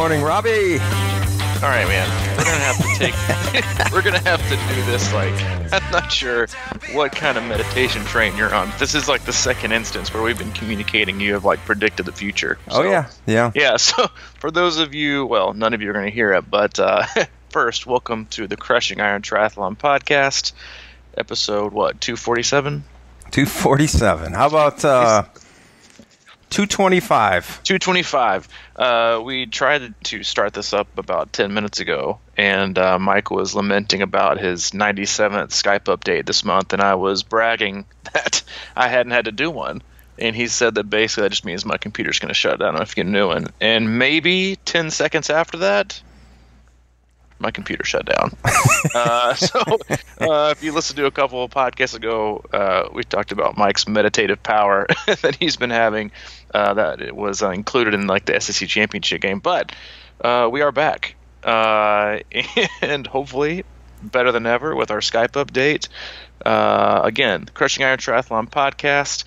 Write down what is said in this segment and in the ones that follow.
morning, Robbie. All right, man. We're gonna have to do this. Like, I'm not sure what kind of meditation train you're on. This is like the second instance where we've been communicating. You have like predicted the future. So, yeah. So for those of you, well, none of you are gonna hear it, but first, welcome to the Crushing Iron Triathlon podcast, episode 247. 247. How about 225? 225. We tried to start this up about 10 minutes ago, and Mike was lamenting about his 97th Skype update this month, and I was bragging that I hadn't had to do one. And he said that basically that just means my computer's going to shut down if you get a new one. And maybe 10 seconds after that, my computer shut down. If you listen to a couple of podcasts ago, we talked about Mike's meditative power that he's been having. That it was included in like the SEC championship game, but we are back, and hopefully better than ever with our Skype update. Again, the Crushing Iron Triathlon podcast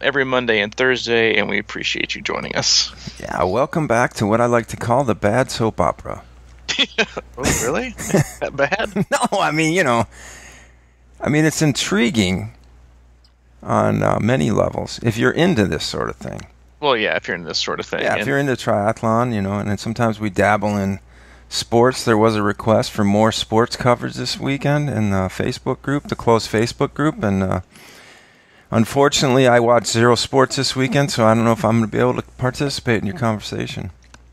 every Monday and Thursday, and we appreciate you joining us. Yeah, welcome back to what I like to call the bad soap opera. Oh, really? That bad? No, I mean it's intriguing on many levels if you're into this sort of thing. Well, yeah, if you're into this sort of thing. Yeah, if you're into triathlon, and then sometimes we dabble in sports. There was a request for more sports coverage this weekend in the Facebook group, the closed Facebook group, and unfortunately I watched zero sports this weekend, so I don't know if I'm going to be able to participate in your conversation.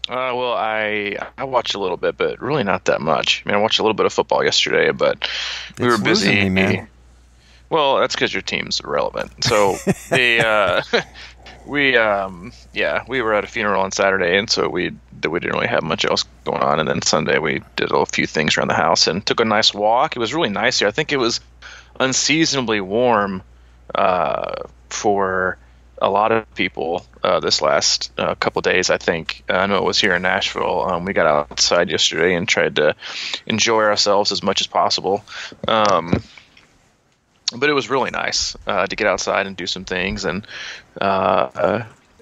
Well, I watched a little bit, but really not that much. I mean, I watched a little bit of football yesterday, but we were busy. Me, man. Well, that's because your team's irrelevant. So we were at a funeral on Saturday, and so we didn't really have much else going on. And then Sunday we did a few things around the house and took a nice walk. It was really nice here. I think it was unseasonably warm for a lot of people this last couple days. I think I know it was here in Nashville. We got outside yesterday and tried to enjoy ourselves as much as possible. But it was really nice to get outside and do some things, and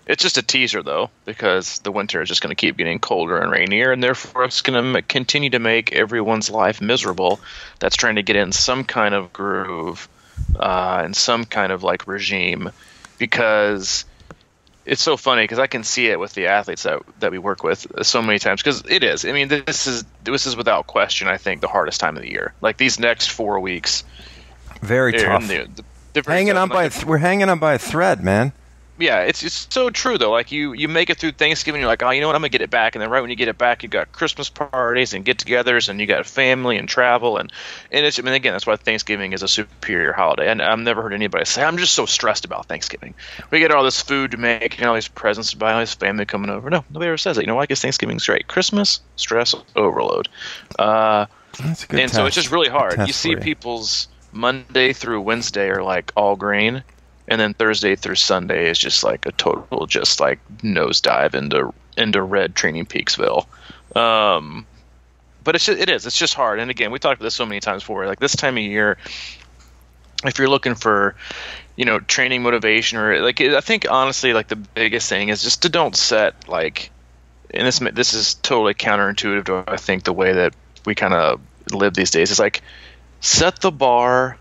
it's just a teaser though, because the winter is just going to keep getting colder and rainier, and therefore it's going to continue to make everyone's life miserable that's trying to get in some kind of groove and some kind of like regime. Because it's so funny, because I can see it with the athletes that we work with so many times, because it is. I mean, this is without question, I think, the hardest time of the year. Like these next 4 weeks. Very tough. We're hanging on by a thread, man. Yeah, it's so true though. Like you make it through Thanksgiving, you're like, oh, you know what, I'm gonna get it back, and then right when you get it back, you got Christmas parties and get-togethers, and you got family and travel, and it's. I mean, again, that's why Thanksgiving is a superior holiday. And I've never heard anybody say, I'm just so stressed about Thanksgiving. We get all this food to make, and all these presents to buy, all this family coming over. No, nobody ever says it. You know what? I guess Thanksgiving's great. Christmas, stress overload. That's a good and test. So it's just really hard. You see you. people's Monday through Wednesday are like all green. And then Thursday through Sunday is just like a total, just like nosedive into red Training Peaksville. But it's just hard. And again, we talked about this so many times before. Like this time of year, if you're looking for, training motivation, or like, I think honestly, like the biggest thing is just to don't set like, and this is totally counterintuitive to I think the way that we kind of live these days. It's like set the bar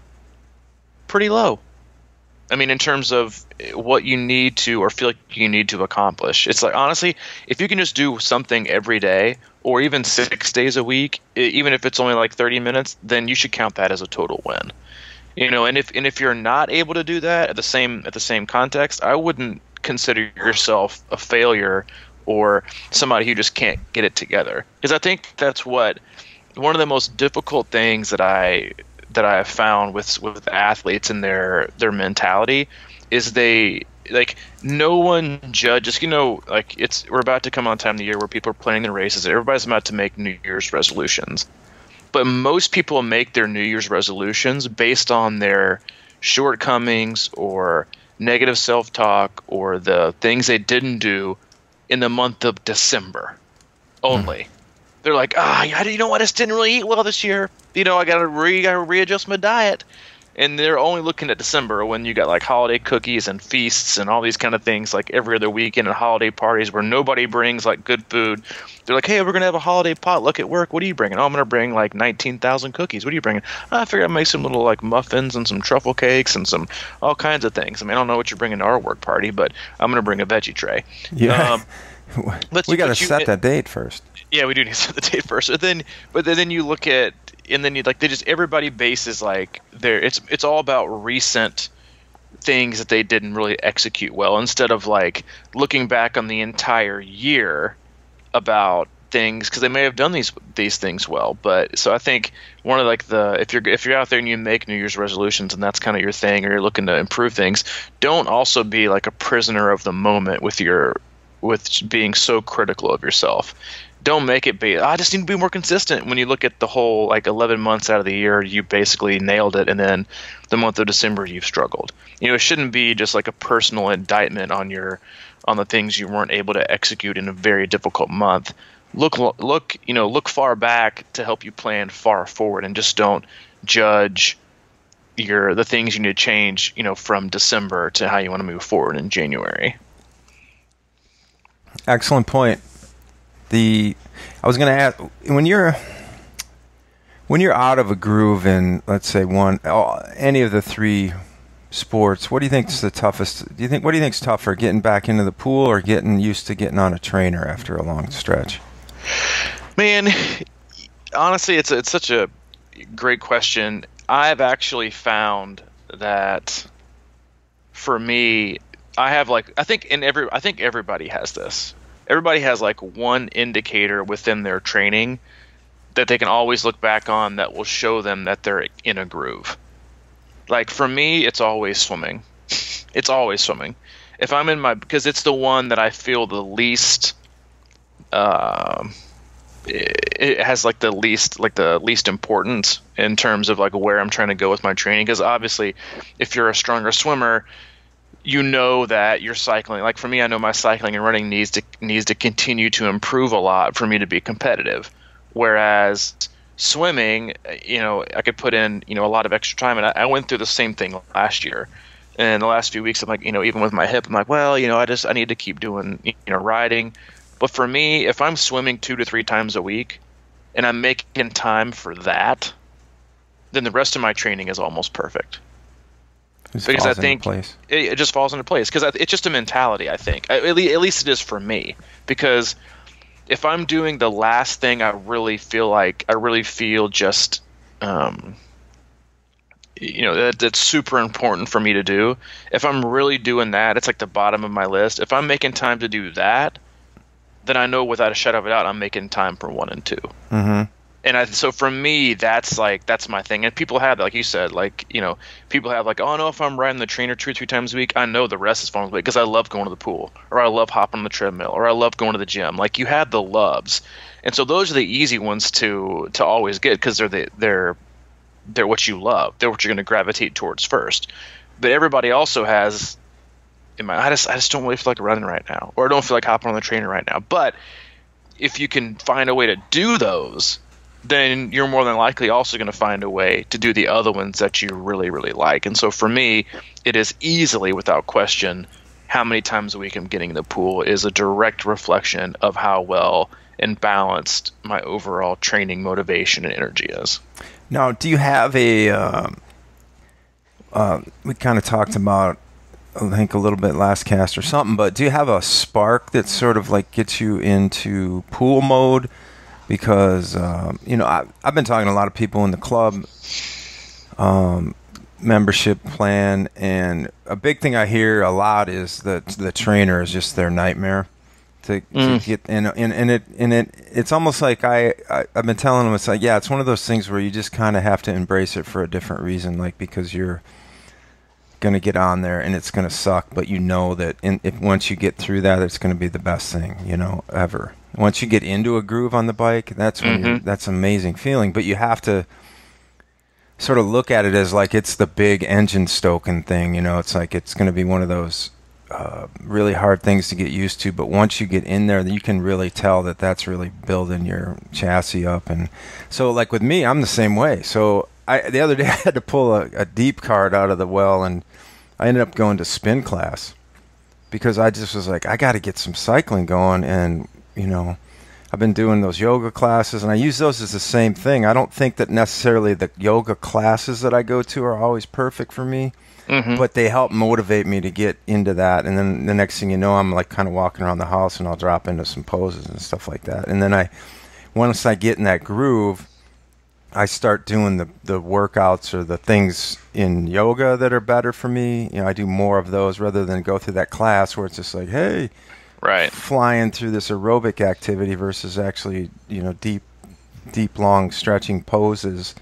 pretty low. I mean, in terms of what you need to or feel like you need to accomplish. It's like, honestly, if you can just do something every day or even 6 days a week, even if it's only like 30 minutes, then you should count that as a total win. And if you're not able to do that at the same context, I wouldn't consider yourself a failure or somebody who just can't get it together. Because I think that's one of the most difficult things that I have found with athletes and their mentality is they like no one judges. Like we're about to come on time of the year where people are planning their races. Everybody's about to make New Year's resolutions, but most people make their New Year's resolutions based on their shortcomings or negative self-talk or the things they didn't do in the month of December only. They're like, I just didn't really eat well this year. I got to readjust my diet. And they're only looking at December when you got like holiday cookies and feasts and all these kind of things like every other weekend and holiday parties where nobody brings like good food. They're like, hey, we're going to have a holiday potluck at work. What are you bringing? Oh, I'm going to bring like 19,000 cookies. What are you bringing? Oh, I figured I'd make some little like muffins and some truffle cakes and some all kinds of things. I mean, I don't know what you're bringing to our work party, but I'm going to bring a veggie tray. Yeah. We got to set that date first. Yeah, we do need to set the date first. But then you look at, and then you like they just everybody bases like it's all about recent things that they didn't really execute well instead of like looking back on the entire year about things because they may have done these things well. But so I think one of like if you're out there and you make New Year's resolutions and that's kind of your thing or you're looking to improve things, don't also be like a prisoner of the moment with being so critical of yourself. Don't make it be, I just need to be more consistent. When you look at the whole like 11 months out of the year, you basically nailed it. And then the month of December, you've struggled. It shouldn't be just like a personal indictment on the things you weren't able to execute in a very difficult month. Look far back to help you plan far forward and just don't judge the things you need to change, from December to how you want to move forward in January. Excellent point. I was going to ask, when you're out of a groove in, let's say, any of the three sports, what do you think is the toughest? What do you think is tougher, getting back into the pool or getting used to getting on a trainer after a long stretch? Man, honestly, it's such a great question. I've actually found that for me, I think everybody has this. Everybody has like one indicator within their training that they can always look back on that will show them that they're in a groove. Like for me, it's always swimming. It's always swimming. If I'm because it's the one that I feel the least, it has like the least importance in terms of like where I'm trying to go with my training. Because obviously, if you're a stronger swimmer, that you're cycling. Like for me, I know my cycling and running needs to continue to improve a lot for me to be competitive. Whereas swimming, I could put in, a lot of extra time. And I went through the same thing last year. And the last few weeks, I'm like, even with my hip, I'm like, well, I need to keep doing, riding. But for me, if I'm swimming 2 to 3 times a week and I'm making time for that, then the rest of my training is almost perfect. Because I think it just falls into place. Because it's just a mentality, I think. At least it is for me. Because if I'm doing the last thing I really feel just, that's super important for me to do. If I'm really doing that, it's like the bottom of my list. If I'm making time to do that, then I know without a shadow of a doubt I'm making time for 1 and 2. Mm-hmm. And so for me, that's my thing. And people have, like you said, people have like, oh no, if I'm riding the trainer 2 or 3 times a week, I know the rest is falling away because I love going to the pool, or I love hopping on the treadmill, or I love going to the gym. Like you have the loves, and so those are the easy ones to always get because they're what you love. They're what you're going to gravitate towards first. But everybody also has, I just don't really feel like running right now, or I don't feel like hopping on the trainer right now. But if you can find a way to do those, then you're more than likely also going to find a way to do the other ones that you really, really like. And so for me, it is easily, without question, how many times a week I'm getting in the pool is a direct reflection of how well and balanced my overall training motivation and energy is. Now, do you have we kind of talked about, I think, a little bit last cast or something, but do you have a spark that sort of like gets you into pool mode? Because, I've been talking to a lot of people in the club membership plan, and a big thing I hear a lot is that the trainer is just their nightmare to get, and it's almost like I've been telling them, it's like, yeah, it's one of those things where you just kind of have to embrace it for a different reason, like because you're going to get on there and it's going to suck, but that if once you get through that, it's going to be the best thing, ever. Once you get into a groove on the bike, that's when that's an amazing feeling. But you have to sort of look at it as like it's the big engine stoking thing. It's like it's going to be one of those really hard things to get used to. But once you get in there, you can really tell that that's really building your chassis up. And so, like with me, I'm the same way. So the other day I had to pull a deep card out of the well, and I ended up going to spin class because I just was like, I got to get some cycling going. And, you know, I've been doing those yoga classes, and I use those as the same thing. I don't think that necessarily the yoga classes that I go to are always perfect for me, but they help motivate me to get into that. And then the next thing you know, I'm like kind of walking around the house, and I'll drop into some poses and stuff like that. And then once I get in that groove, I start doing the workouts or the things in yoga that are better for me. You know, I do more of those rather than go through that class where it's just like, hey, flying through this aerobic activity versus actually, you know, deep, long stretching poses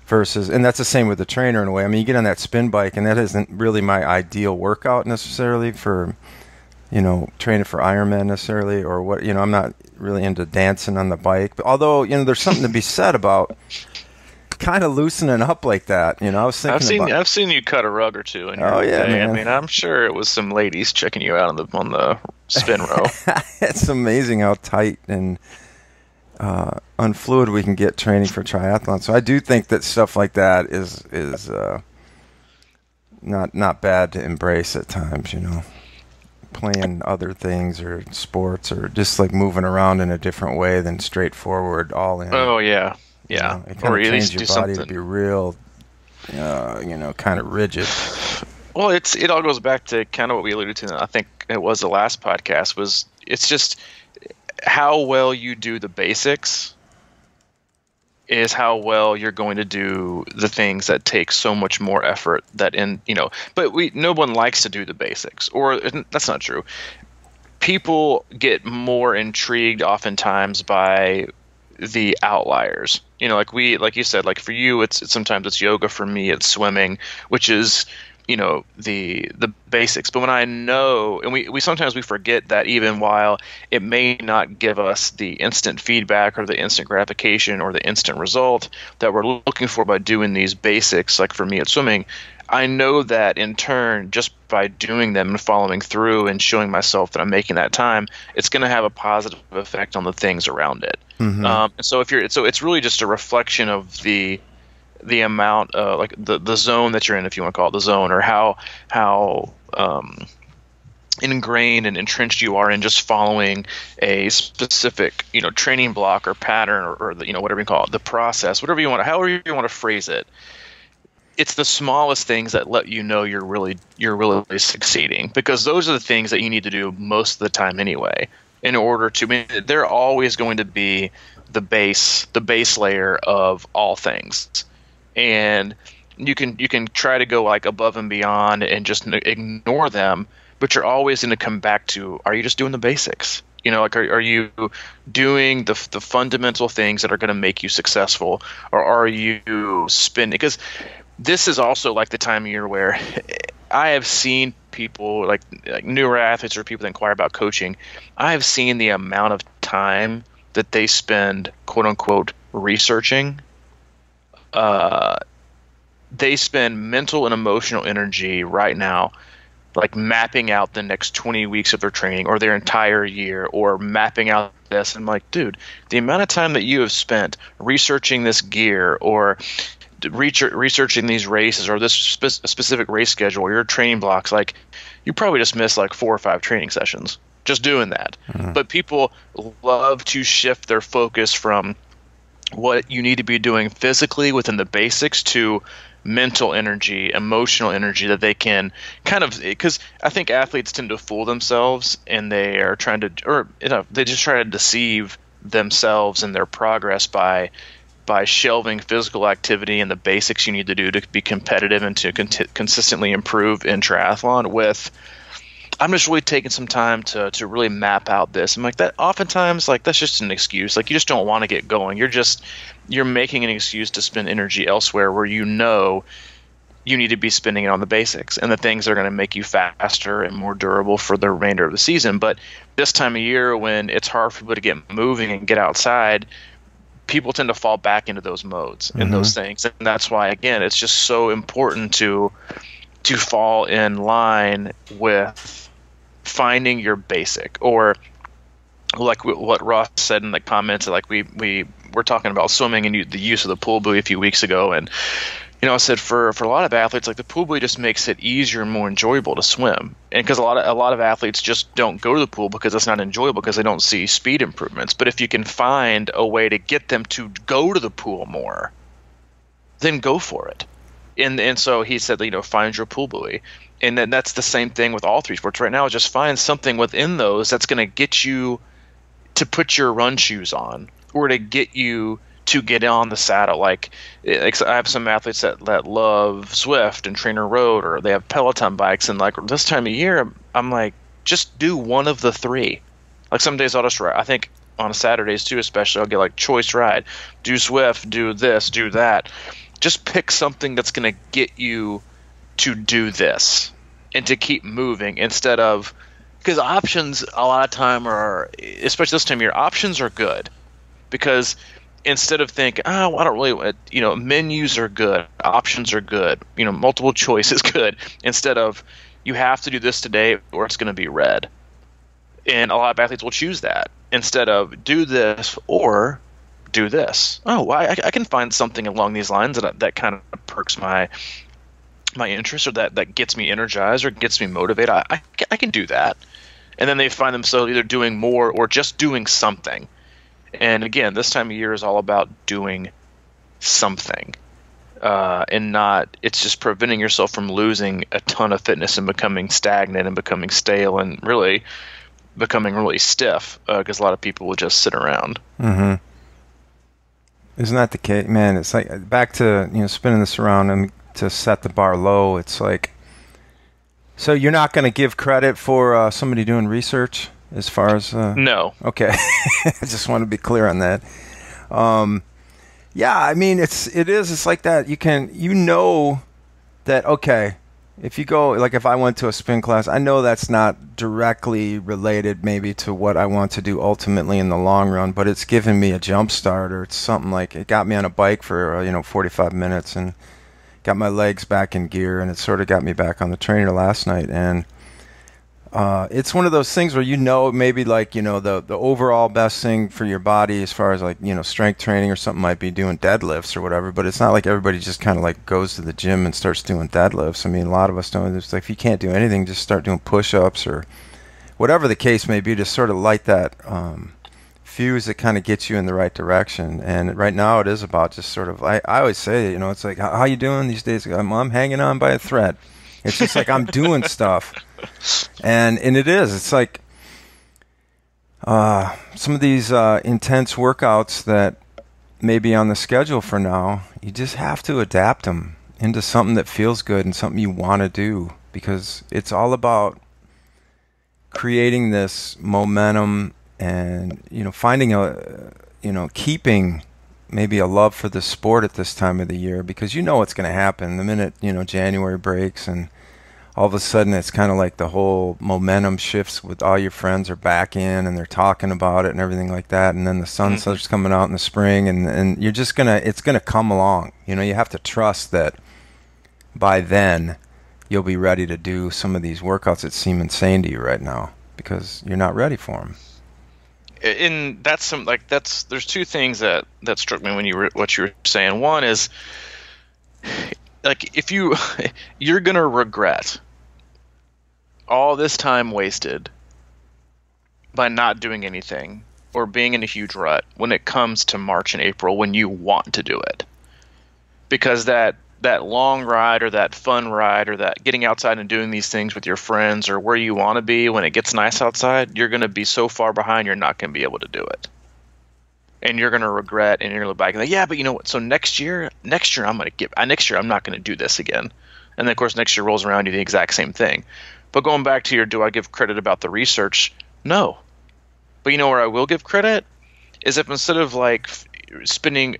versus, and that's the same with the trainer in a way. I mean, you get on that spin bike, and that isn't really my ideal workout necessarily for, you know, training for Ironman necessarily, or what, you know, I'm not really into dancing on the bike. But although, you know, there's something to be said about kind of loosening up like that. You know, I was thinking I've seen you cut a rug or two in your day. Man. I mean, I'm sure it was some ladies checking you out on the spin row. It's amazing how tight and unfluid we can get training for triathlon. So I do think that stuff like that is not bad to embrace at times, you know. Playing other things or sports or just like moving around in a different way than straightforward all in. Oh yeah, yeah. You know, it kind of trains your body to be real, you know, kind of rigid. Well, it all goes back to kind of what we alluded to. I think it was the last podcast. It's just how well you do the basics is how well you're going to do the things that take so much more effort but no one likes to do the basics, or that's not true. People get more intrigued oftentimes by the outliers, you know, like you said, like for you, it's sometimes it's yoga, for me, it's swimming, which is, you know, the basics. But when I know, and we sometimes we forget that even while it may not give us the instant feedback or the instant gratification or the instant result that we're looking for by doing these basics, like for me at swimming, I know that in turn, just by doing them and following through and showing myself that I'm making that time, it's going to have a positive effect on the things around it. So it's really just a reflection of the amount, like the zone that you're in, if you want to call it the zone, or how ingrained and entrenched you are in just following a specific, you know, training block or pattern or the, you know, whatever you call it, the process, however you want to phrase it. It's the smallest things that let you know you're really succeeding, because those are the things that you need to do most of the time anyway. In order to, I mean, they're always going to be the base layer of all things. And you can try to go like above and beyond and just ignore them, but you're always going to come back to, are you just doing the basics? You know, like are you doing the fundamental things that are going to make you successful, or are you spending? Because this is also like the time of year where I have seen people like newer athletes or people that inquire about coaching. I have seen the amount of time that they spend, quote unquote, researching. They spend mental and emotional energy right now, like mapping out the next 20 weeks of their training or their entire year, or mapping out this. I'm like, dude, the amount of time that you have spent researching this gear or researching these races or this specific race schedule or your training blocks, like you probably just missed like 4 or 5 training sessions just doing that. But people love to shift their focus from what you need to be doing physically within the basics to mental energy, emotional energy that they can kind of, because I think athletes tend to fool themselves, and they are trying to, or you know, they just try to deceive themselves and their progress by shelving physical activity and the basics you need to do to be competitive and to consistently improve in triathlon with, I'm just really taking some time to really map out this. I'm like, that oftentimes, like, that's just an excuse. Like, you just don't want to get going. You're making an excuse to spend energy elsewhere where you know you need to be spending it on the basics and the things that are going to make you faster and more durable for the remainder of the season. But this time of year, when it's hard for people to get moving and get outside, people tend to fall back into those modes and those things. And that's why, again, it's just so important to fall in line with finding your basic, or like what Ross said in the comments, like we we're talking about swimming and the use of the pool buoy a few weeks ago, and I said for a lot of athletes, like the pool buoy just makes it easier and more enjoyable to swim, and because a lot of athletes just don't go to the pool because it's not enjoyable because they don't see speed improvements. But if you can find a way to get them to go to the pool more, then go for it. And so he said, find your pool buoy. And then that's the same thing with all three sports right now. Just find something within those that's going to get you to put your run shoes on, or to get you to get on the saddle. Like I have some athletes that love Zwift and Trainer Road, or they have Peloton bikes. And like this time of year, I'm like, just do one of the three. Like some days I'll just ride. I think on Saturdays too, especially, I'll get like choice ride, do Zwift, do this, do that. Just pick something that's going to get you to do this and to keep moving, instead of, because options a lot of time are, especially this time of year, options are good, because instead of thinking, I don't really, menus are good, options are good, multiple choice is good, instead of you have to do this today or it's going to be red. And a lot of athletes will choose that instead of do this or do this. Oh, I can find something along these lines that kind of perks my interest, or that gets me energized or gets me motivated. I can do that. And then they find themselves either doing more or just doing something. And again, this time of year is all about doing something, and not, it's just preventing yourself from losing a ton of fitness and becoming stagnant and becoming stale and really becoming really stiff, because a lot of people will just sit around. Mm-hmm. Isn't that the case, man? It's like back to spinning this around and to set the bar low. It's like, so you're not going to give credit for somebody doing research as far as no. Okay. I just want to be clear on that. Yeah, I mean it's like that. You can that, okay, if you go, like if I went to a spin class, I know that's not directly related maybe to what I want to do ultimately in the long run, but it's given me a jump start, or it's something like it got me on a bike for 45 minutes and got my legs back in gear, and it sort of got me back on the trainer last night. And it's one of those things where maybe like the overall best thing for your body as far as like strength training or something might be doing deadlifts or whatever, but it's not like everybody just kind of like goes to the gym and starts doing deadlifts. I mean, a lot of us don't. It's like if you can't do anything, just start doing push-ups or whatever the case may be, to sort of light that fuse that kind of gets you in the right direction. And right now it is about just sort of, I always say, it's like, how you doing these days? I'm hanging on by a thread. It's just like I'm doing stuff. And it's like some of these intense workouts that may be on the schedule for now, you just have to adapt them into something that feels good and something you want to do, because it's all about creating this momentum and finding keeping maybe a love for the sport at this time of the year, because what's going to happen the minute January breaks and all of a sudden it's kind of like the whole momentum shifts with all your friends are back in and they're talking about it and everything like that, and then the sun starts coming out in the spring, and you're just it's gonna come along. You have to trust that by then you'll be ready to do some of these workouts that seem insane to you right now because you're not ready for them. And there's two things that struck me when what you were saying. One is, like, if you're gonna regret all this time wasted by not doing anything or being in a huge rut when it comes to March and April when you want to do it, because that long ride or that fun ride or that getting outside and doing these things with your friends or where you want to be when it gets nice outside, you're going to be so far behind you're not going to be able to do it. And you're going to regret, and you're going to look back and like, yeah, but you know what? So next year I'm not going to do this again. And then of course next year rolls around, you do the exact same thing. But going back to do I give credit about the research? No. But where I will give credit is if instead of like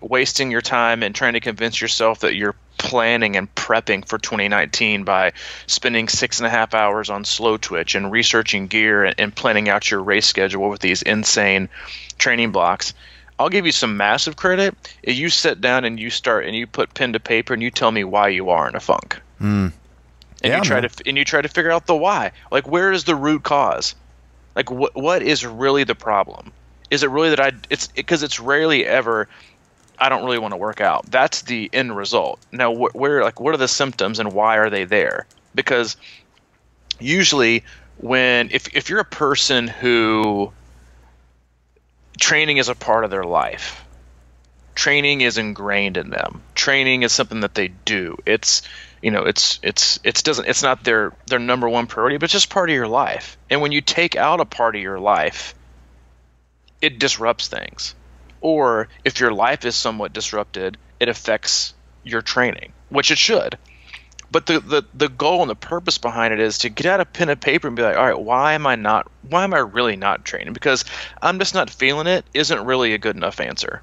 wasting your time and trying to convince yourself that you're planning and prepping for 2019 by spending 6.5 hours on Slow Twitch and researching gear and planning out your race schedule with these insane training blocks, I'll give you some massive credit if you sit down and you put pen to paper and you tell me why you are in a funk. And you try to figure out the why. Like, where is the root cause? Like, what is really the problem? Is it really that because it's rarely ever I don't really want to work out. That's the end result. Now, what are the symptoms and why are they there? Because usually if you're a person who training is a part of their life, training is ingrained in them. Training is something that they do. It's not their number one priority, but it's just part of your life. And when you take out a part of your life, it disrupts things. Or if your life is somewhat disrupted, it affects your training, which it should. But the goal and the purpose behind it is to get out a pen and paper and be like, all right, why am I really not training? Because I'm just not feeling it isn't really a good enough answer.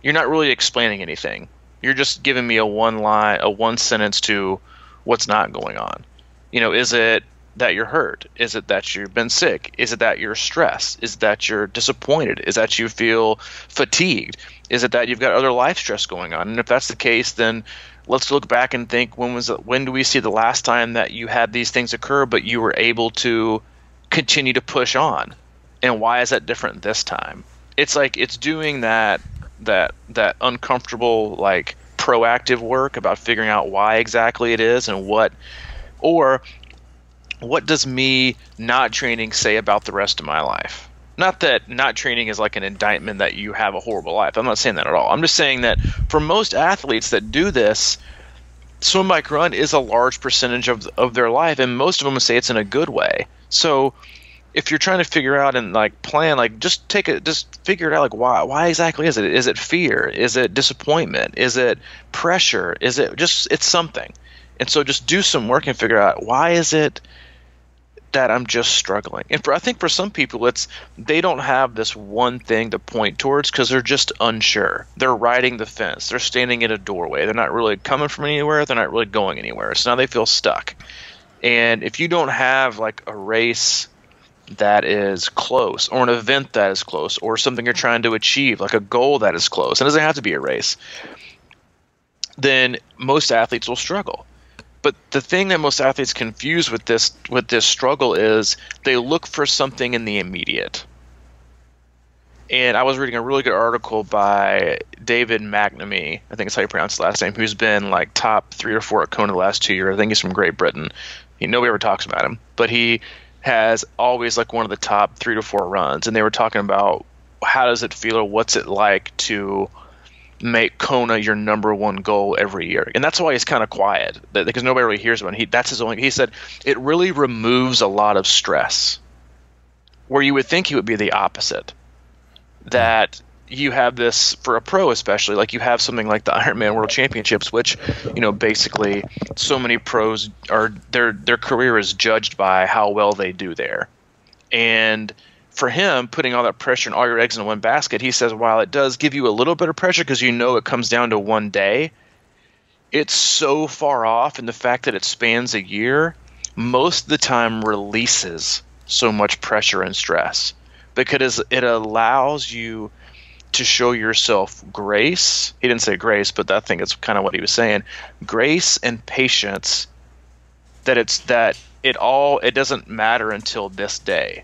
You're not really explaining anything. You're just giving me a one sentence to what's not going on. Is it that you're hurt? Is it that you've been sick? Is it that you're stressed? Is it that you're disappointed? Is it that you feel fatigued? Is it that you've got other life stress going on? And if that's the case, then let's look back and think, when do we see the last time that you had these things occur, but you were able to continue to push on? And why is that different this time? It's like it's doing that uncomfortable, like proactive work about figuring out why exactly it is and what does me not training say about the rest of my life? Not that not training is like an indictment that you have a horrible life. I'm not saying that at all. I'm just saying that for most athletes that do this, swim, bike, run is a large percentage of their life, and most of them would say it's in a good way. So if you're trying to figure out and like plan, like just figure it out, like why exactly is it? Is it fear? Is it disappointment? Is it pressure? Is it just it's something? And so just do some work and figure out why is it that I'm just struggling. And I think for some people they don't have this one thing to point towards because they're just unsure. They're riding the fence. They're standing at a doorway. They're not really coming from anywhere. They're not really going anywhere. So now they feel stuck. And if you don't have like a race that is close, or an event that is close, or something you're trying to achieve, like a goal that is close, it doesn't have to be a race, then most athletes will struggle. But the thing that most athletes confuse with this struggle is they look for something in the immediate. And I was reading a really good article by David McNamee, I think that's how you pronounce his last name, who's been like top 3 or 4 at Kona the last 2 years. I think he's from Great Britain. Nobody ever talks about him, but he has always like one of the top 3 to 4 runs. And they were talking about how does it feel or what's it like to make Kona your number one goal every year. And that's why he's kind of quiet, because nobody really hears about him. He said it really removes a lot of stress, where you would think he would be the opposite. That you have this, for a pro especially, like you have something like the Ironman World Championships, which, basically so many pros are, their career is judged by how well they do there. And for him, putting all that pressure and all your eggs in one basket, he says while it does give you a little bit of pressure because it comes down to one day, it's so far off in the fact that it spans a year, most of the time releases so much pressure and stress because it allows you to show yourself grace. He didn't say grace, but I think it's kind of what he was saying. Grace and patience, that it doesn't matter until this day.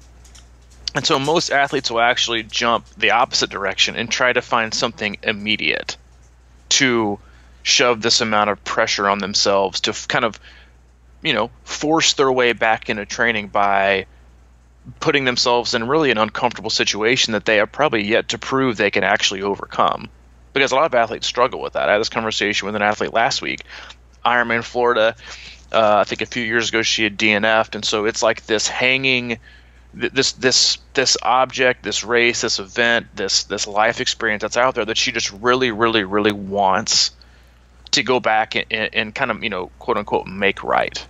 And so most athletes will actually jump the opposite direction and try to find something immediate to shove this amount of pressure on themselves to kind of, force their way back into training by putting themselves in really an uncomfortable situation that they have probably yet to prove they can actually overcome. Because a lot of athletes struggle with that. I had this conversation with an athlete last week, Ironman Florida. I think a few years ago she had DNF'd, and so it's like this hanging, this object, this race, this event, this life experience that's out there that she just really, really, really wants to go back and kind of, quote unquote, make right.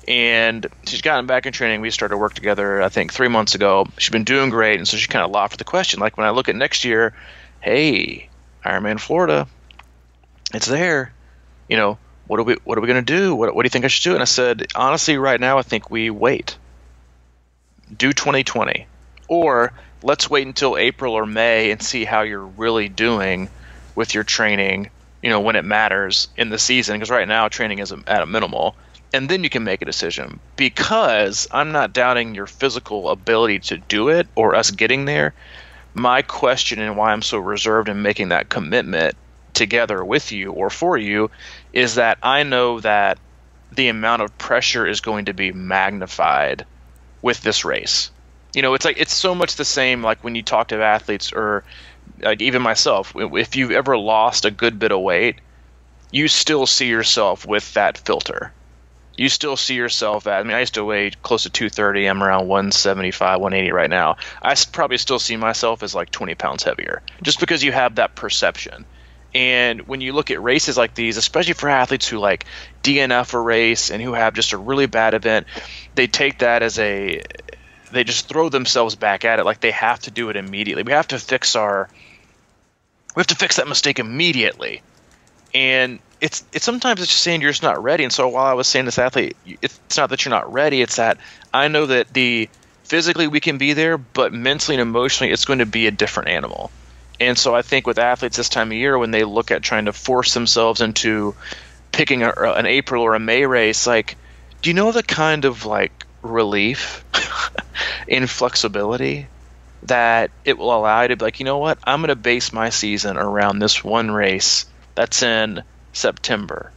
And she's gotten back in training. We started to work together, I think, 3 months ago. She's been doing great, and so she kind of lofted the question. Like when I look at next year, hey, Ironman Florida, it's there. What are we going to do? What do you think I should do? And I said, honestly, right now, I think we wait. Do 2020, or let's wait until April or May and see how you're really doing with your training, when it matters in the season, because right now training is at a minimal, and then you can make a decision, because I'm not doubting your physical ability to do it or us getting there, My question and why I'm so reserved in making that commitment together with you or for you is that I know that the amount of pressure is going to be magnified with this race. It's so much the same like when you talk to athletes or like even myself. If you've ever lost a good bit of weight, you still see yourself with that filter. You still see yourself at, I used to weigh close to 230. I'm around 175, 180 right now. I probably still see myself as like 20 pounds heavier just because you have that perception. And when you look at races like these, especially for athletes who like DNF a race and who have just a really bad event, they take that as they just throw themselves back at it like they have to do it immediately. We have to fix that mistake immediately. And it's sometimes it's just saying you're just not ready. And so while I was saying to this athlete, it's not that you're not ready, it's that I know that physically we can be there, but mentally and emotionally it's going to be a different animal. And so I think with athletes this time of year, when they look at trying to force themselves into picking an April or a May race, like, do you know the kind of like relief and flexibility that it will allow you to be like, you know what, I'm going to base my season around this one race that's in September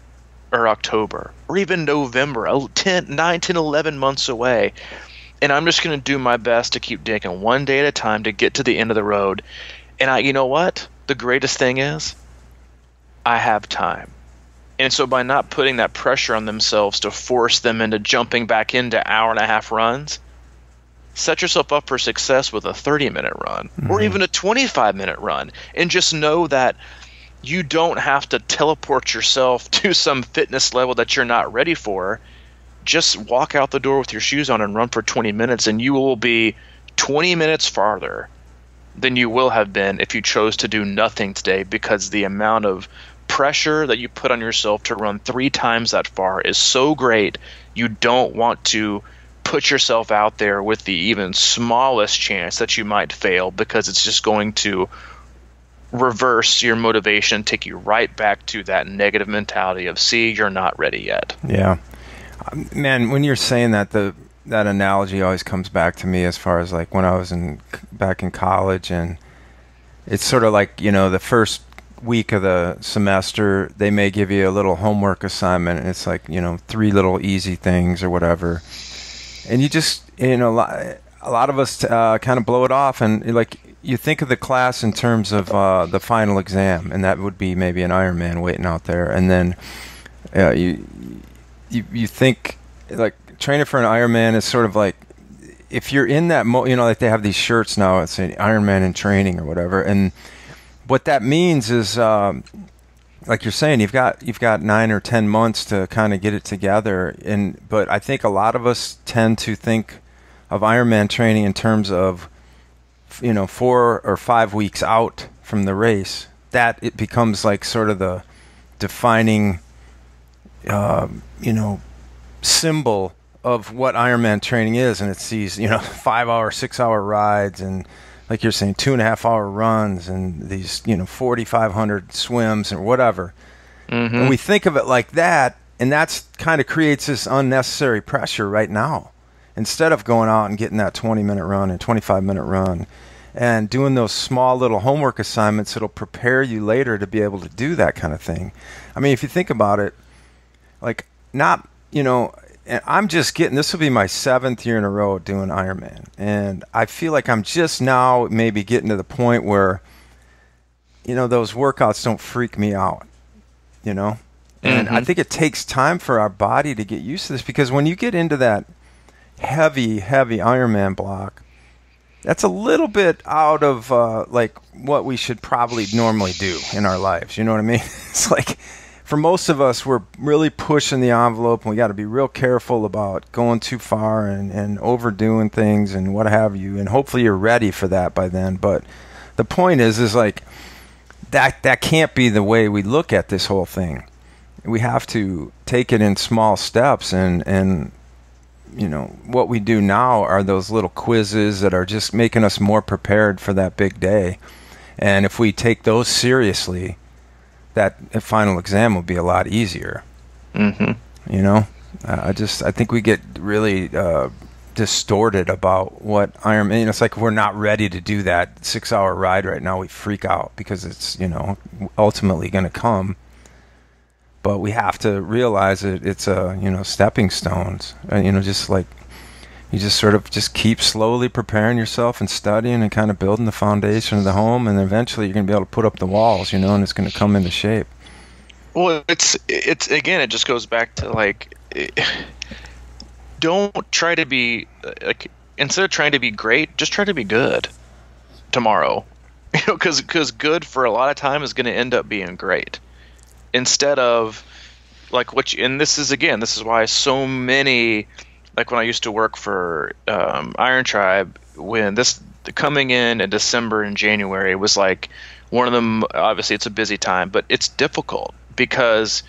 or October or even November, 9, 10, 11 months away. And I'm just going to do my best to keep digging one day at a time to get to the end of the road. And you know what? The greatest thing is I have time. And so by not putting that pressure on themselves to force them into jumping back into hour-and-a-half runs, set yourself up for success with a 30-minute run or even a 25-minute run. And just know that you don't have to teleport yourself to some fitness level that you're not ready for. Just walk out the door with your shoes on and run for 20 minutes, and you will be 20 minutes farther than you will have been if you chose to do nothing today, because the amount of pressure that you put on yourself to run 3 times that far is so great. You don't want to put yourself out there with the even smallest chance that you might fail, because it's just going to reverse your motivation, take you right back to that negative mentality of, see, you're not ready yet. Yeah. Man, when you're saying that, that analogy always comes back to me as far as like when I was back in college, and it's sort of like, the first week of the semester they may give you a little homework assignment, and it's like 3 little easy things or whatever, and you just a lot of us kind of blow it off, and like you think of the class in terms of the final exam, and that would be maybe an Ironman waiting out there, and then you think like training for an Ironman is sort of like, if you're in that like they have these shirts now, it's an Ironman in training or whatever, and what that means is like you're saying, you've got 9 or 10 months to kind of get it together, but I think a lot of us tend to think of Ironman training in terms of 4 or 5 weeks out from the race, that it becomes like sort of the defining symbol of what Ironman training is, and it's these 5-hour, 6-hour rides, and like you're saying, 2.5-hour runs, and these 4,500 swims or whatever. And we think of it like that, and that's kind of creates this unnecessary pressure right now, instead of going out and getting that 20-minute run and 25-minute run and doing those small little homework assignments that'll prepare you later to be able to do that kind of thing. I mean, if you think about it, like, not, and I'm just this will be my 7th year in a row doing Ironman, and I feel like I'm just now maybe getting to the point where, those workouts don't freak me out, and I think it takes time for our body to get used to this, because when you get into that heavy Ironman block, that's a little bit out of like what we should probably normally do in our lives. You know what I mean? It's like, for most of us, we're really pushing the envelope, and we got to be real careful about going too far and overdoing things and what have you. And hopefully you're ready for that by then. But the point is like that can't be the way we look at this whole thing. We have to take it in small steps, and what we do now are those little quizzes that are just making us more prepared for that big day. And if we take those seriously, that final exam will be a lot easier. I think we get really distorted about what Ironman, it's like we're not ready to do that 6-hour ride right now. We freak out because it's, ultimately going to come. But we have to realize that it's stepping stones. Just like you just sort of just keep slowly preparing yourself and studying and kind of building the foundation of the home, and eventually you're going to be able to put up the walls, and it's going to come into shape. Well, it's again, it just goes back to like, don't try to be like, instead of trying to be great, just try to be good tomorrow. Because good for a lot of time is going to end up being great. Instead of like and this is why so many, like when I used to work for Iron Tribe, when coming in December and January was like one of them. Obviously, it's a busy time, but it's difficult because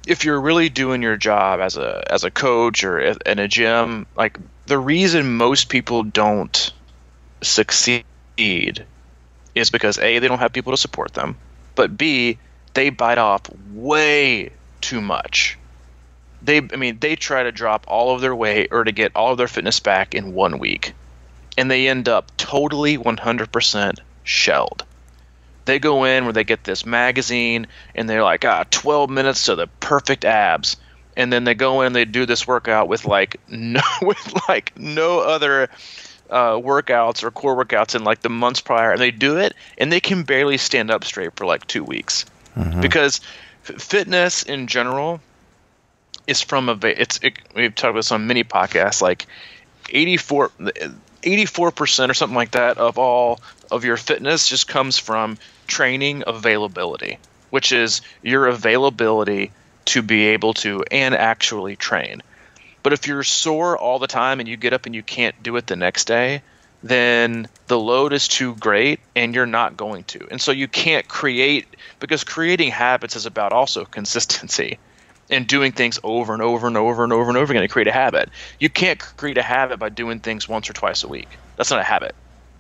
if you're really doing your job as a coach or in a gym, like the reason most people don't succeed is because A, they don't have people to support them, but B, they bite off way too much. They try to drop all of their weight or to get all of their fitness back in 1 week, and they end up totally 100% shelled. They go in where they get this magazine and they're like, 12 minutes to the perfect abs. And then they go in and they do this workout with no other workouts or core workouts in like the months prior. And they do it and they can barely stand up straight for like 2 weeks. Mm-hmm. Because fitness in general is we've talked about this on many podcasts, like 84% or something like that of all of your fitness just comes from training availability, which is your availability to be able to and actually train. But if you're sore all the time and you get up and you can't do it the next day, then the load is too great and you're not going to. And so you can't because creating habits is about also consistency and doing things over and over and over and over and over again to create a habit. You can't create a habit by doing things once or twice a week. That's not a habit.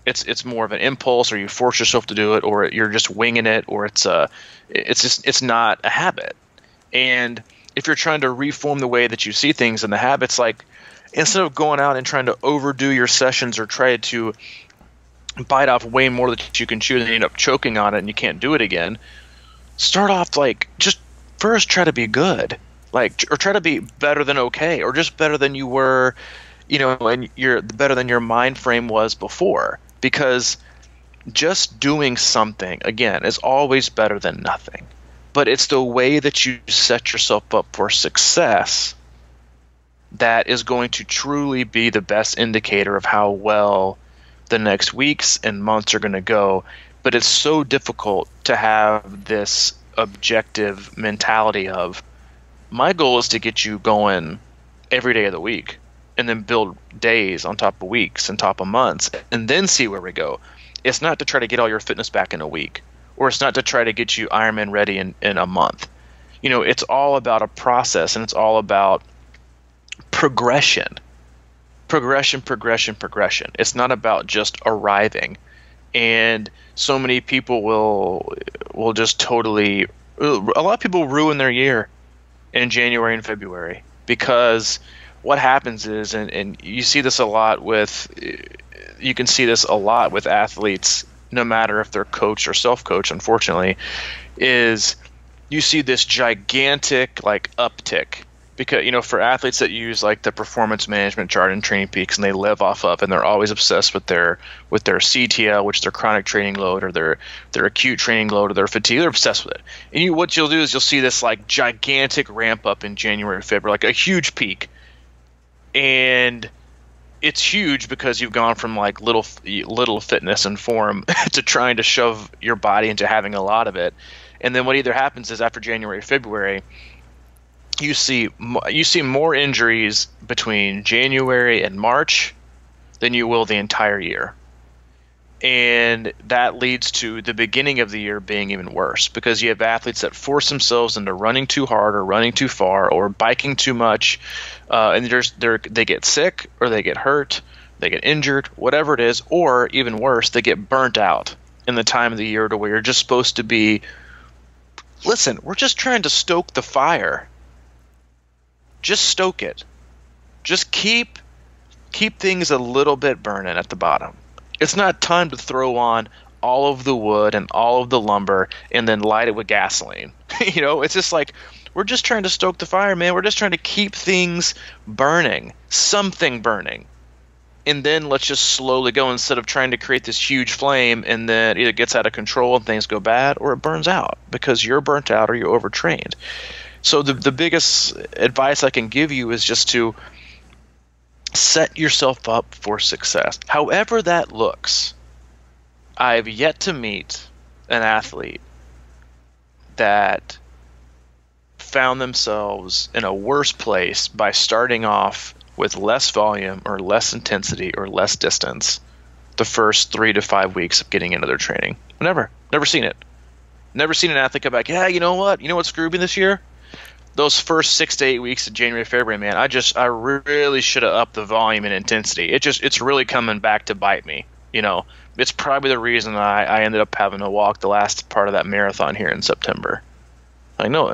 It's more of an impulse, or you force yourself to do it, or you're just winging it, or it's not a habit. And if you're trying to reform the way that you see things and the habits, like instead of going out and trying to overdo your sessions or try to bite off way more that you can chew and you end up choking on it and you can't do it again, start off like just first try to be good, or try to be better than okay, or just better than you were, and you're better than your mind frame was before. Because just doing something, again, is always better than nothing. But it's the way that you set yourself up for success that is going to truly be the best indicator of how well the next weeks and months are going to go. But it's so difficult to have this objective mentality of, my goal is to get you going every day of the week, and then build days on top of weeks and top of months, and then see where we go. It's not to try to get all your fitness back in a week, or it's not to try to get you Ironman ready in a month. It's all about a process, and it's all about progression. Progression. It's not about just arriving. And so many people will just totally – a lot of people ruin their year in January and February, because – what happens is, and you see this a lot you can see this a lot with athletes, no matter if they're coached or self-coached, unfortunately, is you see this gigantic uptick. Because, for athletes that use the performance management chart and Training Peaks, and they live off of, and they're always obsessed with their CTL, which is their chronic training load, or their acute training load, or their fatigue, they're obsessed with it. And what you'll do is you'll see this gigantic ramp up in January or February, a huge peak. And it's huge because you've gone from little fitness and form to trying to shove your body into having a lot of it. And then what either happens is after January, February, you see more injuries between January and March than you will the entire year. And that leads to the beginning of the year being even worse, because you have athletes that force themselves into running too hard or running too far or biking too much, and they get sick, or they get hurt, they get injured, whatever it is, or even worse, they get burnt out in the time of the year to where you're just supposed to be, listen, we're just trying to stoke the fire. Just stoke it. Just keep keep things a little bit burning at the bottom. It's not time to throw on all of the wood and all of the lumber and then light it with gasoline. It's just like, we're just trying to stoke the fire, man. We're just trying to keep things burning, something burning. And then let's just slowly go, instead of trying to create this huge flame and then either gets out of control and things go bad, or it burns out because you're burnt out or you're overtrained. So the biggest advice I can give you is just to set yourself up for success. However that looks. I've yet to meet an athlete that found themselves in a worse place by starting off with less volume or less intensity or less distance the first 3 to 5 weeks of getting into their training. Never seen it. Never seen an athlete come back, yeah, you know what screwed me this year? Those first 6 to 8 weeks of January, February, man, I really should have upped the volume and intensity. It's really coming back to bite me. It's probably the reason I ended up having to walk the last part of that marathon here in September. No,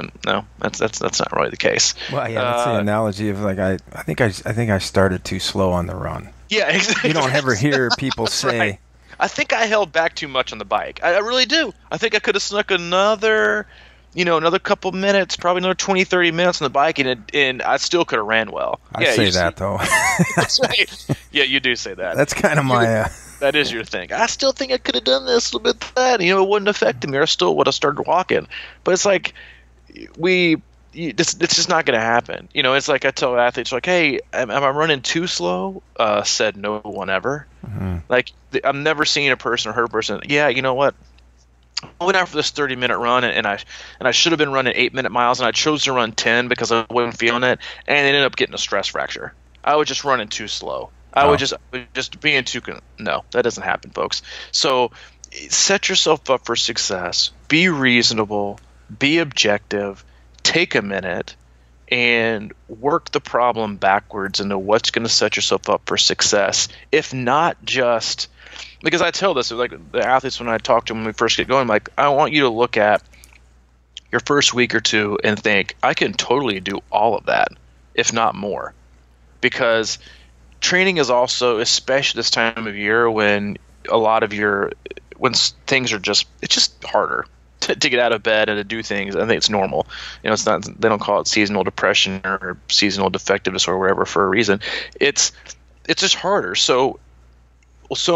that's not really the case. Well, yeah, that's the analogy of like I think I started too slow on the run. Yeah, exactly. You don't ever hear people say. Right. I think I held back too much on the bike. I really do. I think I could have snuck another couple minutes, probably another 20, 30 minutes on the bike, and I still could have ran well. I say that though. That's right. Yeah, you do say that. That's kind of my. That is your thing. I still think I could have done this a little bit. That it wouldn't affect me. I still would have started walking. But it's like it's just not going to happen. It's like I tell athletes, like, hey, am I running too slow? Said no one ever. Mm-hmm. Like I'm never seeing a person or heard a person. Yeah, you know what? I went out for this 30-minute run, and I should have been running 8-minute miles, and I chose to run 10 because I wasn't feeling it, and it ended up getting a stress fracture. I was just running too slow. I was just being too. No, that doesn't happen, folks. So set yourself up for success. Be reasonable. Be objective. Take a minute and work the problem backwards into what's going to set yourself up for success. If not just because I tell this, like the athletes when I talk to them when we first get going, like I want you to look at your first week or two and think, I can totally do all of that, if not more, because training is also, especially this time of year when things are it's just harder to get out of bed and to do things. I think it's normal. It's not, they don't call it seasonal depression or seasonal defective disorder or whatever for a reason. It's just harder. So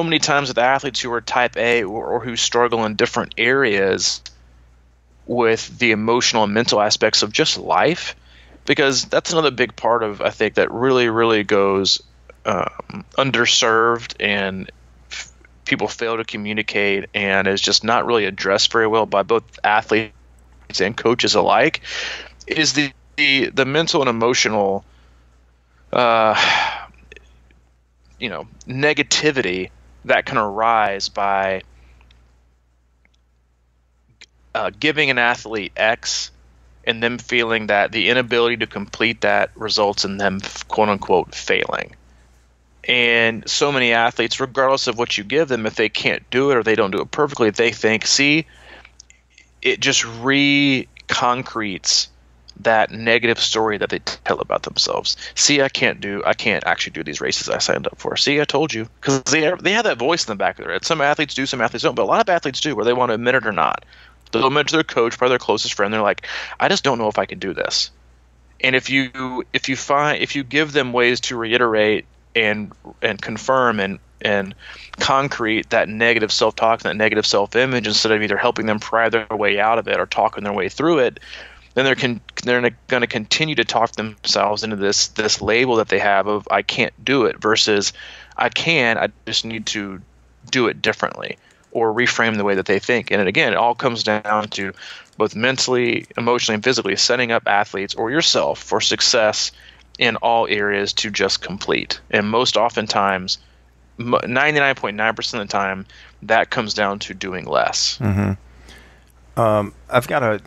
many times with athletes who are type A or who struggle in different areas with the emotional and mental aspects of just life, because that's another big part of, I think, that really, really goes underserved and people fail to communicate and is just not really addressed very well by both athletes and coaches alike, is the mental and emotional negativity that can arise by giving an athlete X and them feeling that the inability to complete that results in them quote unquote failing. And so many athletes, regardless of what you give them, if they can't do it or they don't do it perfectly, they think, see, it just re-concretes that negative story that they tell about themselves. See, I can't actually do these races I signed up for. See, I told you. Because they have that voice in the back of their head. Some athletes do, some athletes don't, but a lot of athletes do, where they want to admit it or not. They'll admit to their coach, probably their closest friend, they're like, I just don't know if I can do this. And if you give them ways to reiterate and confirm and concrete that negative self-talk and that negative self-image, instead of either helping them pry their way out of it or talking their way through it, then they're going to continue to talk themselves into this label that they have of I can't do it versus I just need to do it differently or reframe the way that they think. And again, it all comes down to both mentally, emotionally, and physically setting up athletes or yourself for success in all areas to just complete. And most oftentimes, 99.9% of the time, that comes down to doing less. Mm-hmm. I've got a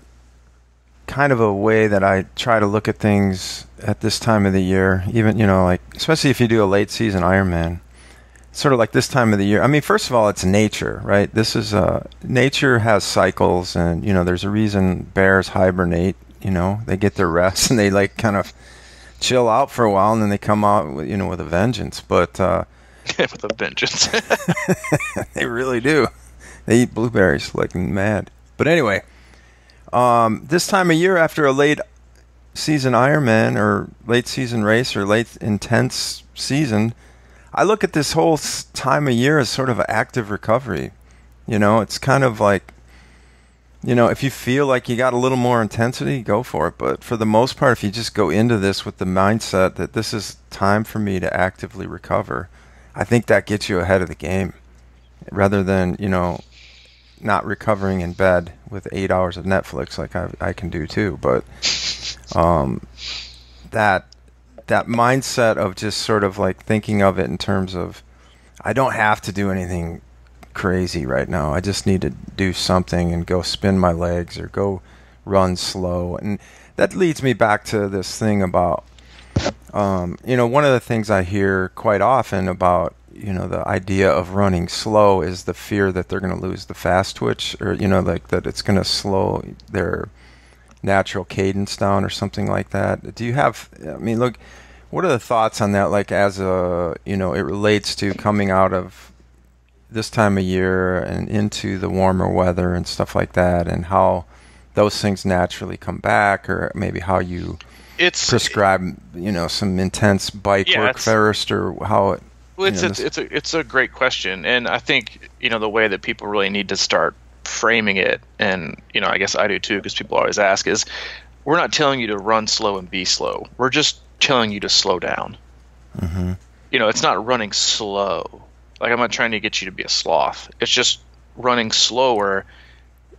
kind of a way that I try to look at things at this time of the year, even, like, especially if you do a late season Ironman, sort of like this time of the year. I mean, first of all, it's nature, right? This is, nature has cycles and, there's a reason bears hibernate, they get their rest and they like kind of chill out for a while, and then they come out with, with a vengeance. But with a vengeance. they really do. They eat blueberries like mad. But anyway, this time of year after a late season Ironman or late season race or late intense season, I look at this whole time of year as sort of an active recovery. It's kind of like, if you feel like you got a little more intensity, go for it. But for the most part, if you just go into this with the mindset that this is time for me to actively recover, I think that gets you ahead of the game rather than, not recovering in bed with 8 hours of Netflix like I can do too. But that mindset of just sort of like thinking of it in terms of, I don't have to do anything crazy right now. I just need to do something and go spin my legs or go run slow. And that leads me back to this thing about, one of the things I hear quite often about, the idea of running slow is the fear that they're going to lose the fast twitch, or, like that it's going to slow their natural cadence down or something like that. Do you have, look, what are the thoughts on that? Like as it relates to coming out of this time of year and into the warmer weather and stuff like that, and how those things naturally come back, or maybe how you prescribe, some intense bike work first, or how it. Well, it's a great question, and I think the way that people really need to start framing it, and I guess I do too, because people always ask, is we're not telling you to run slow and be slow. We're just telling you to slow down. Mm-hmm. It's not running slow. Like, I'm not trying to get you to be a sloth. It's just running slower.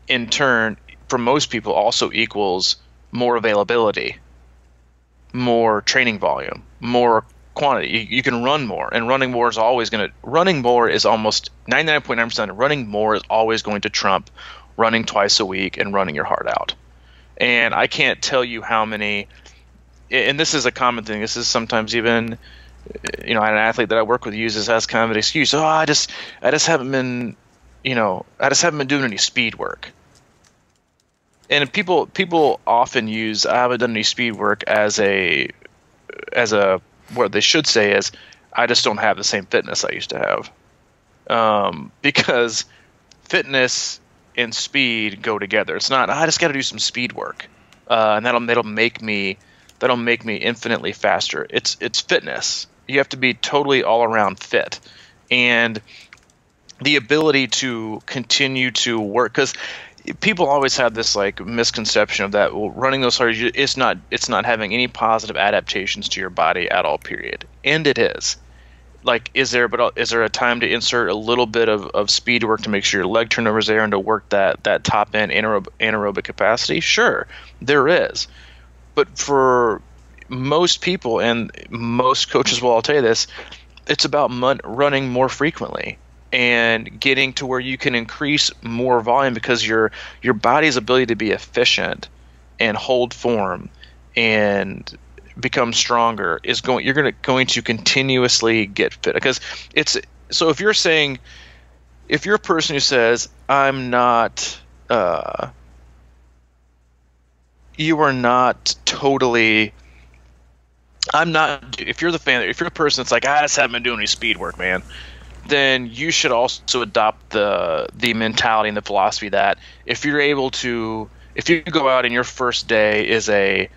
In turn, for most people, also equals more availability, more training volume, more quantity. You can run more, and running more is almost 99.9%. Running more is always going to trump running twice a week and running your heart out. And I can't tell you how many, and this is a common thing. This is sometimes even, an athlete that I work with uses as kind of an excuse. Oh, I just haven't been, I just haven't been doing any speed work. And people often use I haven't done any speed work as a what they should say is, I just don't have the same fitness I used to have. Because fitness and speed go together. It's not, I just got to do some speed work, and that'll make me infinitely faster. It's fitness. You have to be totally all around fit, and the ability to continue to work, because people always have this like misconception of that. Well, running those hard, it's not having any positive adaptations to your body at all. Period. And it is. Like, is there a time to insert a little bit of speed work to make sure your leg turnover's there and to work that top end anaerobic capacity? Sure, there is. But for most people, and most coaches will all tell you this, it's about running more frequently and getting to where you can increase more volume, because your body's ability to be efficient and hold form and become stronger is going to continuously get fit. Because so if you're a person who says, I'm not you are not totally, if you're a person that's like, I just haven't been doing any speed work, man, then you should also adopt the mentality and the philosophy that if you go out and your first day is a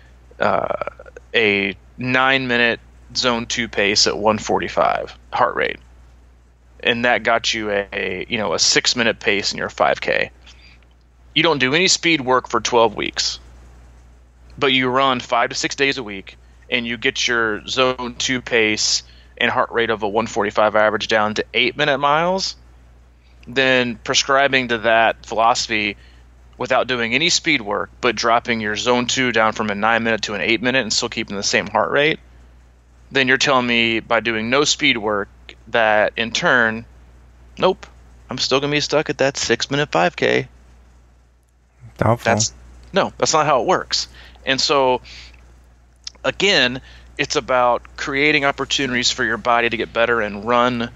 9-minute zone 2 pace at 145 heart rate, and that got you a 6-minute pace in your 5K, you don't do any speed work for 12 weeks, but you run 5 to 6 days a week, and you get your zone 2 pace and heart rate of a 145 average down to 8-minute miles, then prescribing to that philosophy without doing any speed work, but dropping your zone 2 down from a 9-minute to an 8-minute and still keeping the same heart rate, then you're telling me by doing no speed work that in turn, nope, I'm still going to be stuck at that 6-minute 5K. Doubtful. That's not how it works. And so, again, it's about creating opportunities for your body to get better and run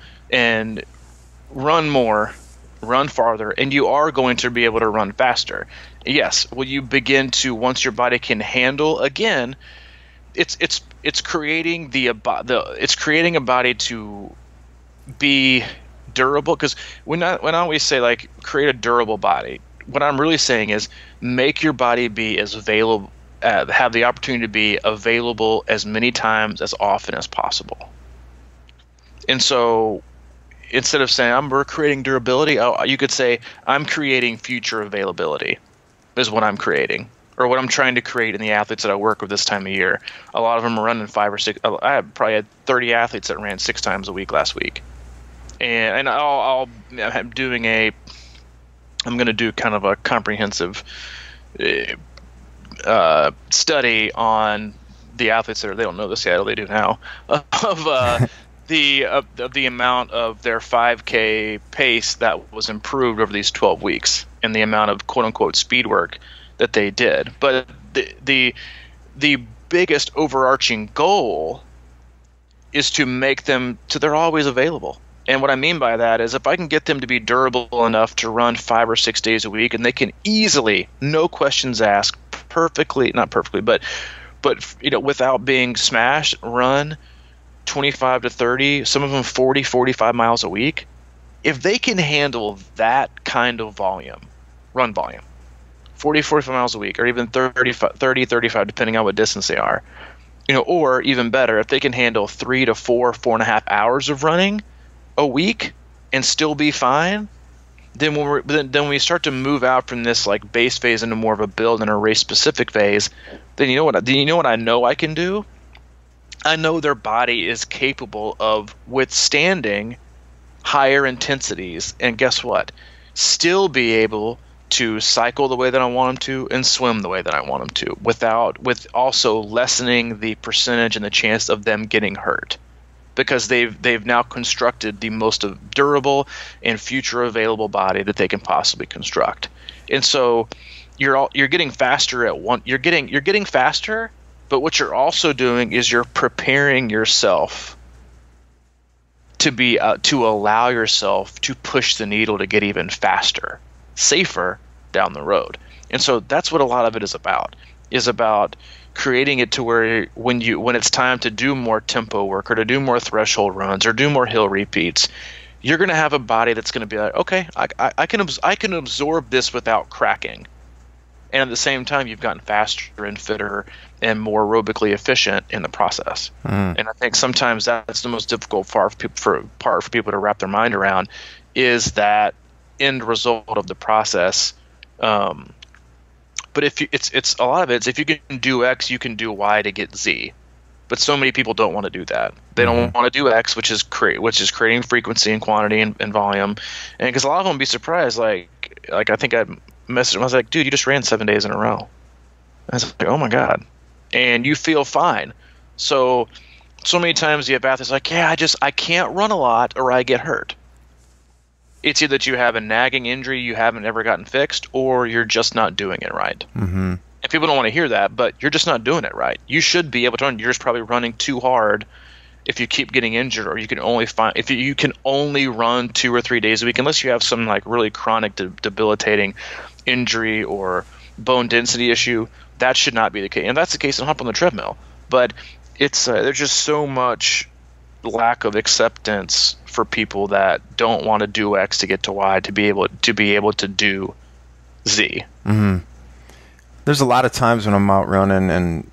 more, run farther, and you are going to be able to run faster. Yes, will you begin to, once your body can handle, again, it's it's creating it's creating a body to be durable. Because when I always say like create a durable body, what I'm really saying is make your body be as available, have the opportunity to be available as many times as often as possible. And so instead of saying we're creating durability, you could say I'm creating future availability is what I'm creating, or what I'm trying to create in the athletes that I work with this time of year. A lot of them are running 5 or 6. I probably had 30 athletes that ran 6 times a week last week. And I'm going to do kind of a comprehensive study on the athletes they don't know this yet, or they do now, of the amount of their 5K pace that was improved over these 12 weeks, and the amount of quote unquote speed work that they did. But the biggest overarching goal is to make them so they're always available. And what I mean by that is if I can get them to be durable enough to run 5 or 6 days a week, and they can easily, no questions asked, not perfectly, but without being smashed, run 25 to 30, some of them 40, 45 miles a week. If they can handle that kind of volume, run volume, 40, 45 miles a week, or even 30, 35, depending on what distance they are, or even better, if they can handle 3 to 4.5 hours of running a week and still be fine, then when we start to move out from this like base phase into more of a build and a race specific phase, then you know what I know I can do? I know their body is capable of withstanding higher intensities, and guess what? Still be able to cycle the way that I want them to and swim the way that I want them to, with also lessening the percentage and the chance of them getting hurt, because they've now constructed the most durable and future available body that they can possibly construct. And so you're getting faster you're getting faster, but what you're also doing is you're preparing yourself to allow yourself to push the needle to get even faster, safer down the road. And so that's what a lot of it is about creating it to where when it's time to do more tempo work, or to do more threshold runs, or do more hill repeats, you're going to have a body that's going to be like, okay, I can absorb this without cracking. And at the same time, you've gotten faster and fitter and more aerobically efficient in the process. And I think sometimes that's the most difficult part for people to wrap their mind around, is that end result of the process. But it's a lot of it's if you can do X, you can do Y to get Z. But so many people don't want to do that. They don't want to do X, which is creating frequency and quantity and volume. And because a lot of them would be surprised, like I think I messaged him. I was like, dude, you just ran 7 days in a row. I was like, oh my God. And you feel fine. So many times you have athletes like, yeah, I can't run a lot or I get hurt. It's either that you have a nagging injury you haven't ever gotten fixed, or you're just not doing it right. Mm-hmm. And people don't want to hear that, but you're just not doing it right. You should be able to run. You're just probably running too hard if you keep getting injured, or you can only run 2 or 3 days a week, unless you have some like really chronic debilitating injury or bone density issue. That should not be the case. And that's the case, and hop on the treadmill. But it's there's just so much lack of acceptance for people that don't want to do X to get to Y to be able to do Z. Mm-hmm. There's a lot of times when I'm out running and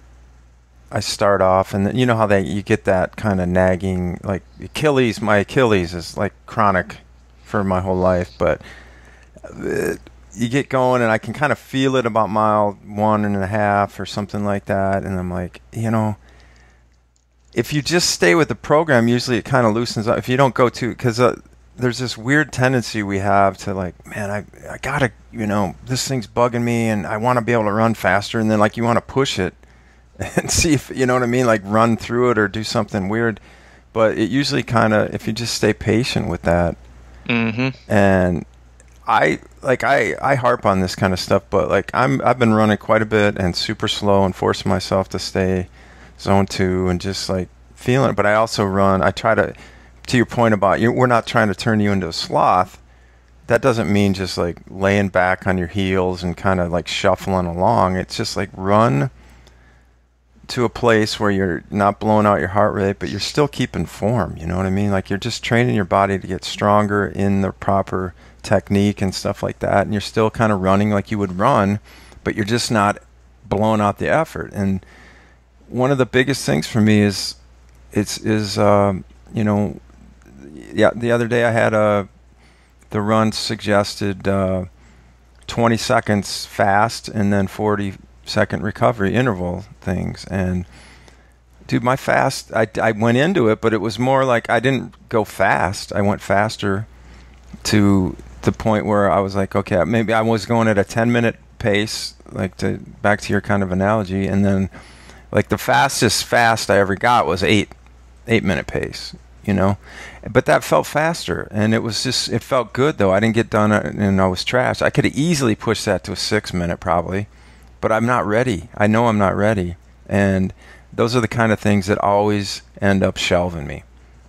I start off, and you know how you get that kind of nagging, like my Achilles is like chronic for my whole life, but you get going and I can kind of feel it about mile 1.5 or something like that, and I'm like, if you just stay with the program, usually it kind of loosens up. If you don't go too, because there's this weird tendency we have to like, man, I gotta, this thing's bugging me and I want to be able to run faster. And then like you want to push it and see if, you know what I mean? Like run through it or do something weird. But it usually kind of, if you just stay patient with that. Mm-hmm. And I harp on this kind of stuff, but like I've been running quite a bit and super slow and forcing myself to stay zone 2 and just like feeling it. But I also I try to your point about we're not trying to turn you into a sloth. That doesn't mean just like laying back on your heels and kind of like shuffling along. It's just like run to a place where you're not blowing out your heart rate, but you're still keeping form. You know what I mean? Like you're just training your body to get stronger in the proper technique and stuff like that. And you're still kind of running like you would run, but you're just not blowing out the effort. And one of the biggest things for me is you know, yeah, the other day I had the run suggested 20 seconds fast and then 40-second recovery interval things. And dude, my fast, I went into it, but it was more like I didn't go fast. I went faster to the point where I was like, okay, maybe I was going at a 10-minute pace, like back to your kind of analogy, and then like the fastest fast I ever got was 8-minute pace, you know, but that felt faster, and it felt good though. I didn't get done and I was trashed. I could have easily pushed that to a 6-minute probably, but I'm not ready. I know I'm not ready, and those are the kind of things that always end up shelving me.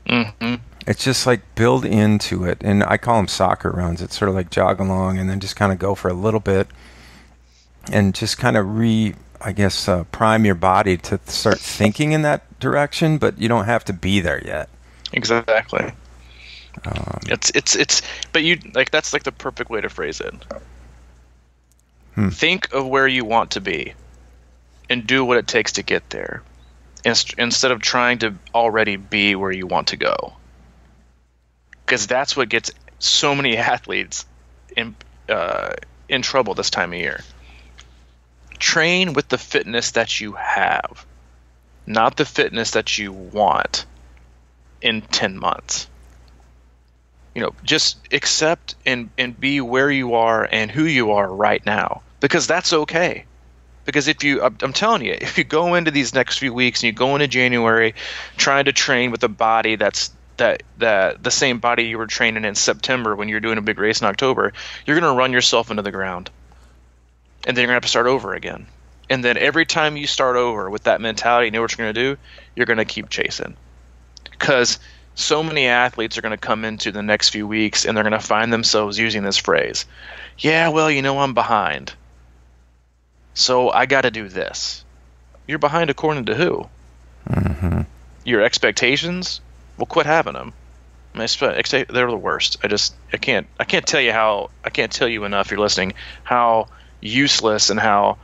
Mm-hmm. It's just like build into it, and I call them soccer runs. It's sort of like jog along and then just kind of go for a little bit and just kind of prime your body to start thinking in that direction, but you don't have to be there yet. Exactly. But you like that's like the perfect way to phrase it. Think of where you want to be, and do what it takes to get there, instead of trying to already be where you want to go. Because that's what gets so many athletes in trouble this time of year. Train with the fitness that you have, not the fitness that you want in 10 months. You know, just accept and be where you are and who you are right now, because that's okay. Because I'm telling you, if you go into these next few weeks and you go into January trying to train with a body that's the same body you were training in September when you're doing a big race in October, you're going to run yourself into the ground. And then you're going to have to start over again. And then every time you start over with that mentality, you know what you're going to do? You're going to keep chasing. Because so many athletes are going to come into the next few weeks and they're going to find themselves using this phrase. Yeah, well, you know, I'm behind, so I got to do this. You're behind according to who? Mm-hmm. Your expectations? Well, quit having them. They're the worst. I can't tell you enough, if you're listening, how useless and how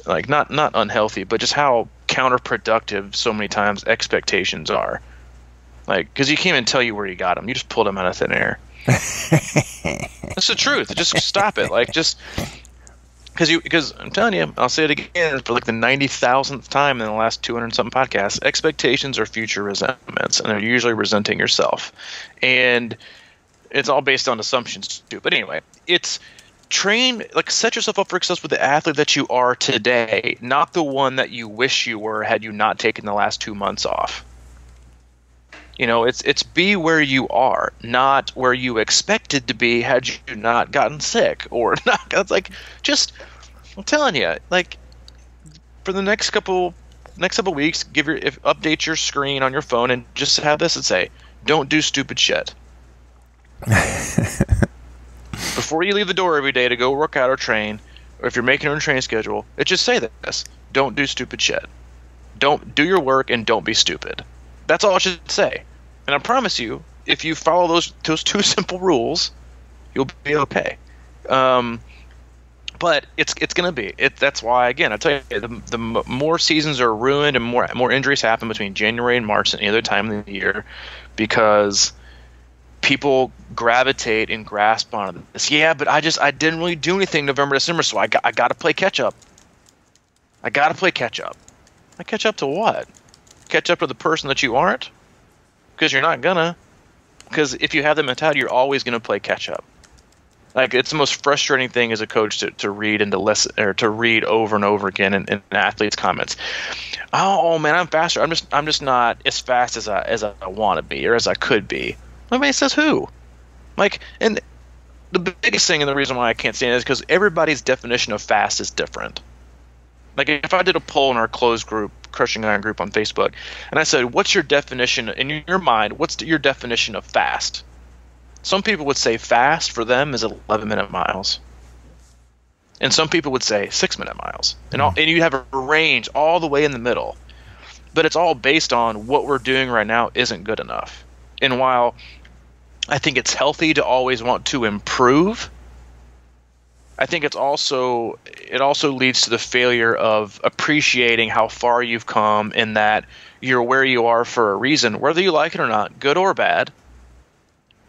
like not unhealthy, but just how counterproductive so many times expectations are. Like, because you can't even tell you where you got them. You just pulled them out of thin air. That's the truth. Just stop it. Like, just because I'm telling you, I'll say it again for like the 90,000th time in the last 200 something podcasts. Expectations are future resentments, and they're usually resenting yourself, and it's all based on assumptions too. But anyway, it's train, like set yourself up for success with the athlete that you are today, not the one that you wish you were had you not taken the last 2 months off. You know, it's be where you are, not where you expected to be had you not gotten sick or not. It's like, just, I'm telling you, like, for the next couple weeks, update your screen on your phone and just have this and say, don't do stupid shit. Before you leave the door every day to go work out or train, or if you're making your own training schedule, it just say this: don't do stupid shit. Don't do your work and don't be stupid. That's all it should say. And I promise you, if you follow those two simple rules, you'll be okay. But it's going to be. That's why, again, I tell you, the more seasons are ruined and more injuries happen between January and March than any other time of the year, because people gravitate and grasp on this. Yeah, but I didn't really do anything November, December, so I got to play catch up. I got to play catch up. I catch up to what? Catch up to the person that you aren't? Because you're not gonna. Because if you have the mentality, you're always gonna play catch up. Like, it's the most frustrating thing as a coach to read and to listen, or to read over and over again in athletes' comments. Oh man, I'm faster. I'm just not as fast as I want to be or as I could be. Nobody says who. Like, and the biggest thing and the reason why I can't stand it is because everybody's definition of fast is different. Like, if I did a poll in our closed group, Crushing Iron group on Facebook, and I said, what's your definition, in your mind, what's your definition of fast? Some people would say fast for them is 11-minute miles. And some people would say 6-minute miles. And you have a range all the way in the middle. But it's all based on what we're doing right now isn't good enough. And while I think it's healthy to always want to improve, I think it also leads to the failure of appreciating how far you've come, and that you're where you are for a reason, whether you like it or not, good or bad.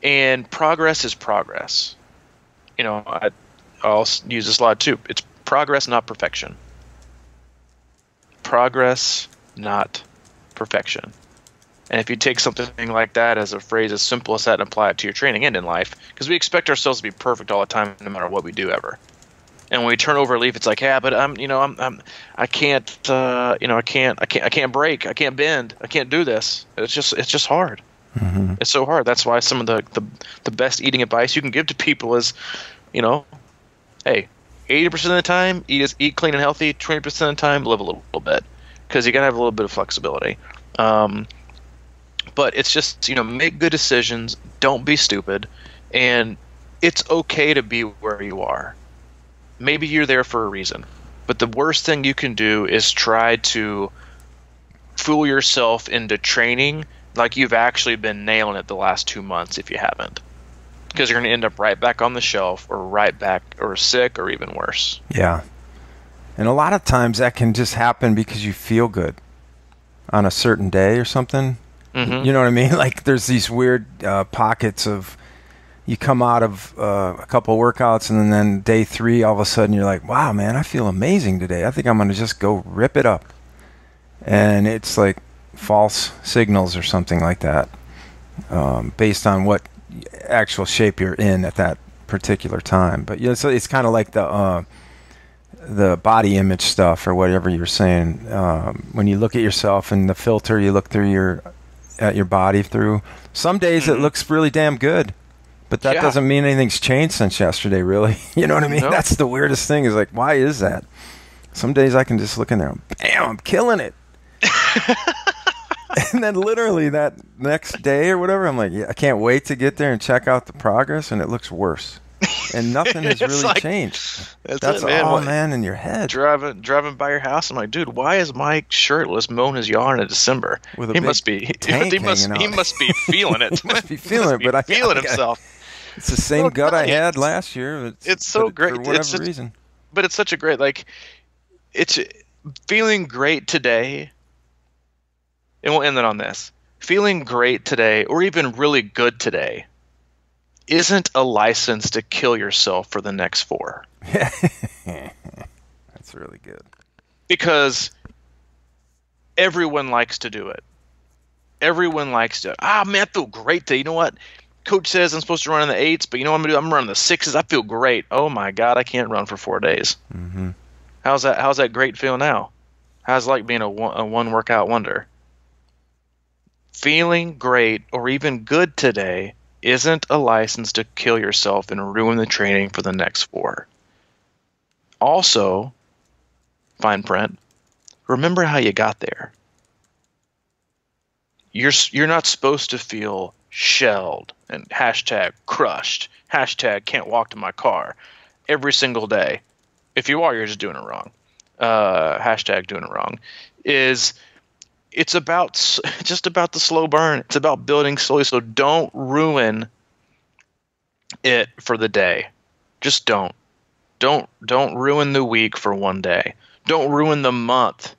And progress is progress. I'll use this a lot too. It's progress, not perfection. Progress, not perfection. And if you take something like that as a phrase as simple as that and apply it to your training and in life, because we expect ourselves to be perfect all the time, no matter what we do ever. And when we turn over a leaf, it's like, yeah, but I can't break, I can't bend, I can't do this. It's just hard. Mm-hmm. It's so hard. That's why some of the best eating advice you can give to people is, hey, 80% of the time, eat clean and healthy. 20% of the time, live a little bit, because you gotta have a little bit of flexibility. But it's just, make good decisions. Don't be stupid, and it's okay to be where you are. Maybe you're there for a reason, but the worst thing you can do is try to fool yourself into training like you've actually been nailing it the last 2 months if you haven't. Because you're going to end up right back on the shelf, or right back, or sick, or even worse. Yeah. And a lot of times that can just happen because you feel good on a certain day or something. Mm-hmm. You know what I mean? Like there's these weird pockets of, you come out of a couple workouts and then day 3, all of a sudden you're like, wow, man, I feel amazing today. I think I'm going to just go rip it up. And it's like false signals or something like that, based on what actual shape you're in at that particular time. But so it's kind of like the body image stuff, or whatever you're saying. When you look at yourself in the filter, you look through at your body through. Some days it looks really damn good, but that doesn't mean anything's changed since yesterday, really. You know what I mean? No. That's the weirdest thing, is like, why is that? Some days I can just look in there and bam, I'm killing it. And then literally that next day or whatever, I'm like, yeah, I can't wait to get there and check out the progress, and it looks worse. And nothing has really changed. That's all, man, in your head. Driving by your house, I'm like, dude, why is Mike shirtless mowing his yard in December? With a he big must be tank he must be feeling it. He must be feeling it, but I feeling himself. It's the same gut I had last year. It's so great for whatever reason. But it's such a great, it's feeling great today. And we'll end it on this. Feeling great today, or even really good today, isn't a license to kill yourself for the next 4. That's really good. Because everyone likes to do it. Everyone likes to, man, I feel great today. You know what? Coach says I'm supposed to run in the 8s, but you know what I'm going to do? I'm running the 6s. I feel great. Oh, my God, I can't run for 4 days. Mm-hmm. How's that great feel now? How's it like being a one workout wonder? Feeling great or even good today isn't a license to kill yourself and ruin the training for the next 4. Also, fine print, remember how you got there. You're not supposed to feel shelled and #crushed, #can't walk to my car every single day. If you are, you're just doing it wrong. #doing it wrong. It's just about the slow burn. It's about building slowly. So don't ruin it for the day. Just don't. Don't ruin the week for one day. Don't ruin the month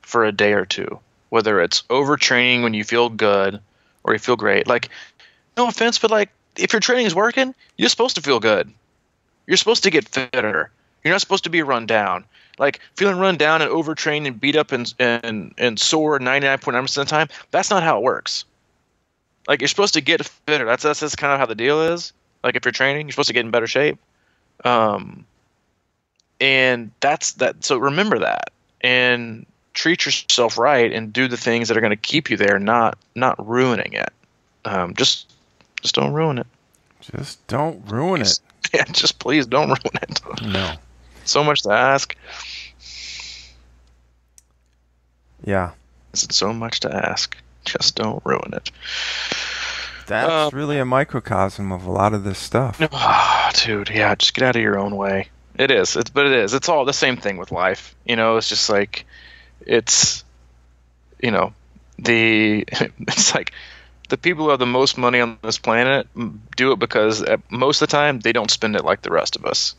for a day or two. Whether it's overtraining when you feel good or you feel great. No offense, but if your training is working, you're supposed to feel good. You're supposed to get fitter. You're not supposed to be run down. Feeling run down and overtrained and beat up and sore 99.9% of the time, that's not how it works. You're supposed to get fitter. That's kind of how the deal is. If you're training, you're supposed to get in better shape. And that's that. So remember that and treat yourself right and do the things that are going to keep you there, not ruining it. Just don't ruin it. Just don't ruin it. Yeah, just please don't ruin it. No. So much to ask. Yeah. It's so much to ask. Just don't ruin it. That's really a microcosm of a lot of this stuff. Oh, dude, yeah, just get out of your own way. It is. But it is. It's all the same thing with life. It's just like, it's, it's like the people who have the most money on this planet do it because most of the time they don't spend it like the rest of us.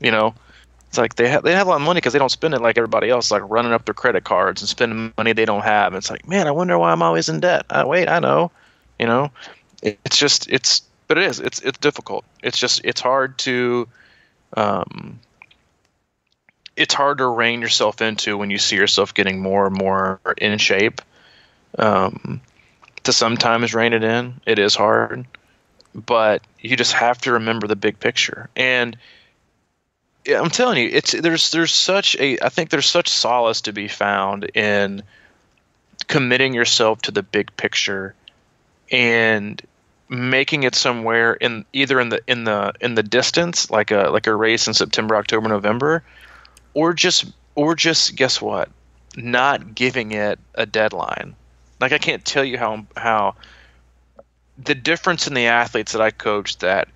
It's like they have a lot of money because they don't spend it like everybody else, like running up their credit cards and spending money they don't have. And it's like, man, I wonder why I'm always in debt. Wait, I know. But it is. It's difficult. It's hard to. It's hard to rein yourself into when you see yourself getting more and more in shape. To sometimes rein it in, it is hard, but you just have to remember the big picture. And I'm telling you, there's such solace to be found in committing yourself to the big picture and making it somewhere in the distance, like a race in September, October, November, or just guess what? Not giving it a deadline. Like, I can't tell you how the difference in the athletes that I coach that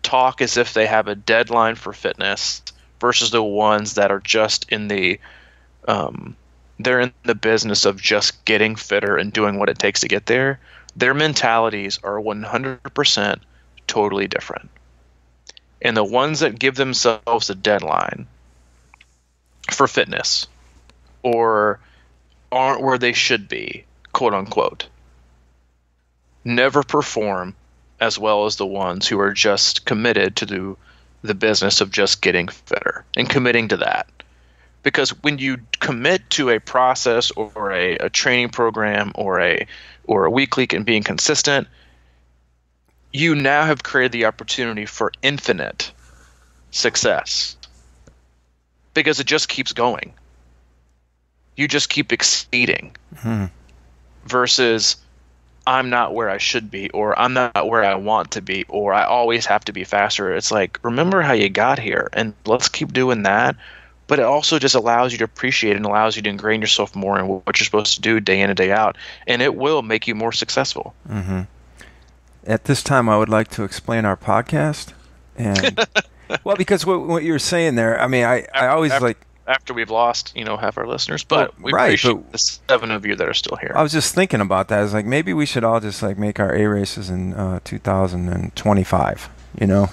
talk as if they have a deadline for fitness versus the ones that are just in the they're in the business of just getting fitter and doing what it takes to get there. Their mentalities are 100% totally different. And the ones that give themselves a deadline for fitness or aren't where they should be, quote unquote, never perform as well as the ones who are just committed to the business of just getting fitter and committing to that. Because when you commit to a process or a training program or a weekly and being consistent, you now have created the opportunity for infinite success because it just keeps going. You just keep exceeding versus I'm not where I should be, or I'm not where I want to be, or I always have to be faster. It's like, remember how you got here and let's keep doing that. But it also just allows you to appreciate and allows you to ingrain yourself more in what you're supposed to do day in and day out. And it will make you more successful. Mm-hmm. At this time, I would like to explain our podcast. And well, because what you were saying there, I mean, I always after we've lost, half our listeners, but we appreciate the 7 of you that are still here. I was just thinking about that. I was like, maybe we should all just make our A races in 2025.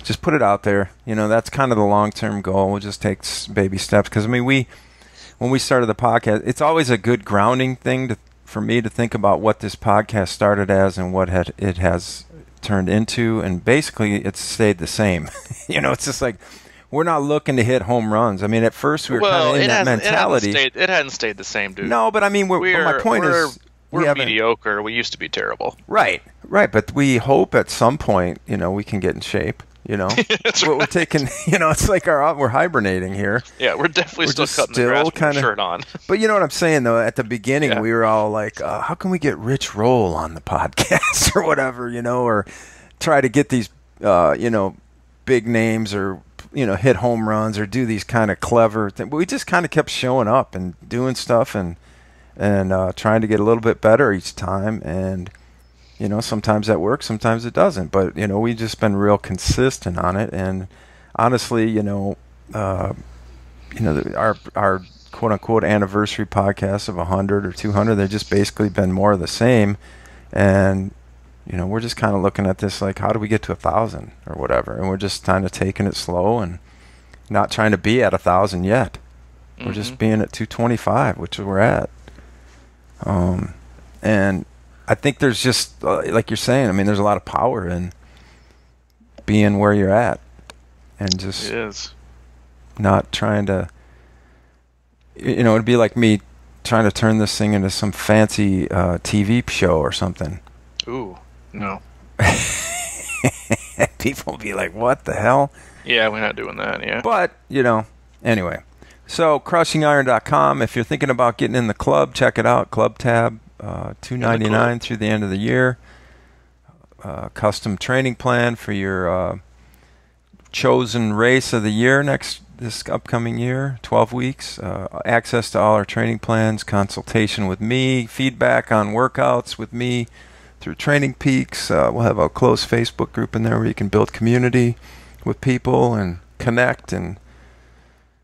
Just put it out there. That's kind of the long-term goal. We'll just take baby steps. Because, I mean, when we started the podcast, it's always a good grounding thing for me to think about what this podcast started as and what it has turned into. And basically, it's stayed the same. It's just like, we're not looking to hit home runs. I mean, at first, we were kind of in that mentality. It hadn't stayed the same, dude. No, but I mean, my point is, we're mediocre. We used to be terrible. Right. But we hope at some point, we can get in shape. That's right. We're taking, it's like we're hibernating here. Yeah, we're definitely still cutting the grass with our shirt on. But you know what I'm saying, though? At the beginning, we were all like, how can we get Rich Roll on the podcast or whatever, or try to get these, big names or, hit home runs or do these kind of clever things. But we just kind of kept showing up and doing stuff and trying to get a little bit better each time. And, sometimes that works, sometimes it doesn't. But, we've just been real consistent on it. And honestly, our quote-unquote anniversary podcasts of 100 or 200, they've just basically been more of the same. And, we're just kind of looking at this like, how do we get to 1,000 or whatever? And we're just kind of taking it slow and not trying to be at 1,000 yet. We're just being at 225, which we're at. And I think there's just, like you're saying, I mean, there's a lot of power in being where you're at and just not trying to, it'd be like me trying to turn this thing into some fancy TV show or something. Ooh, no. People will be like, what the hell? Yeah, we're not doing that, yeah. But, anyway. So, crushingiron.com. If you're thinking about getting in the club, check it out. Club tab, $2.99 through the end of the year. Custom training plan for your chosen race of the year this upcoming year, 12 weeks. Access to all our training plans, consultation with me, feedback on workouts with me through Training Peaks. We'll have a close Facebook group in there where you can build community with people and connect and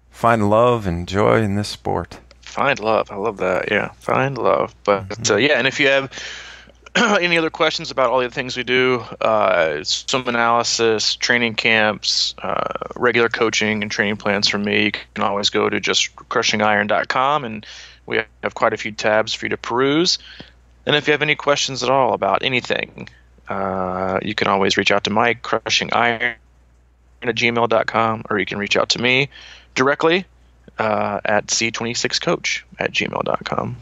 find love and joy in this sport. Find love. I love that. Yeah, find love. But yeah, and if you have any other questions about all the things we do, swim analysis, training camps, regular coaching and training plans from me, you can always go to just crushingiron.com, and we have quite a few tabs for you to peruse. And if you have any questions at all about anything, you can always reach out to Mike, crushingiron@gmail.com, or you can reach out to me directly at c26coach@gmail.com.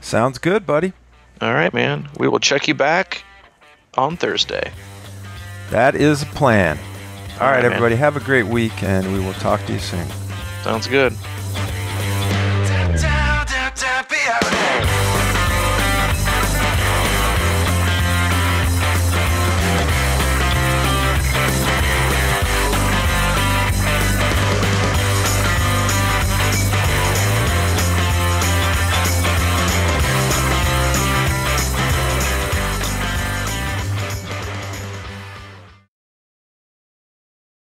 Sounds good, buddy. All right, man. We will check you back on Thursday. That is a plan. All right, everybody. Man. Have a great week, and we will talk to you soon. Sounds good.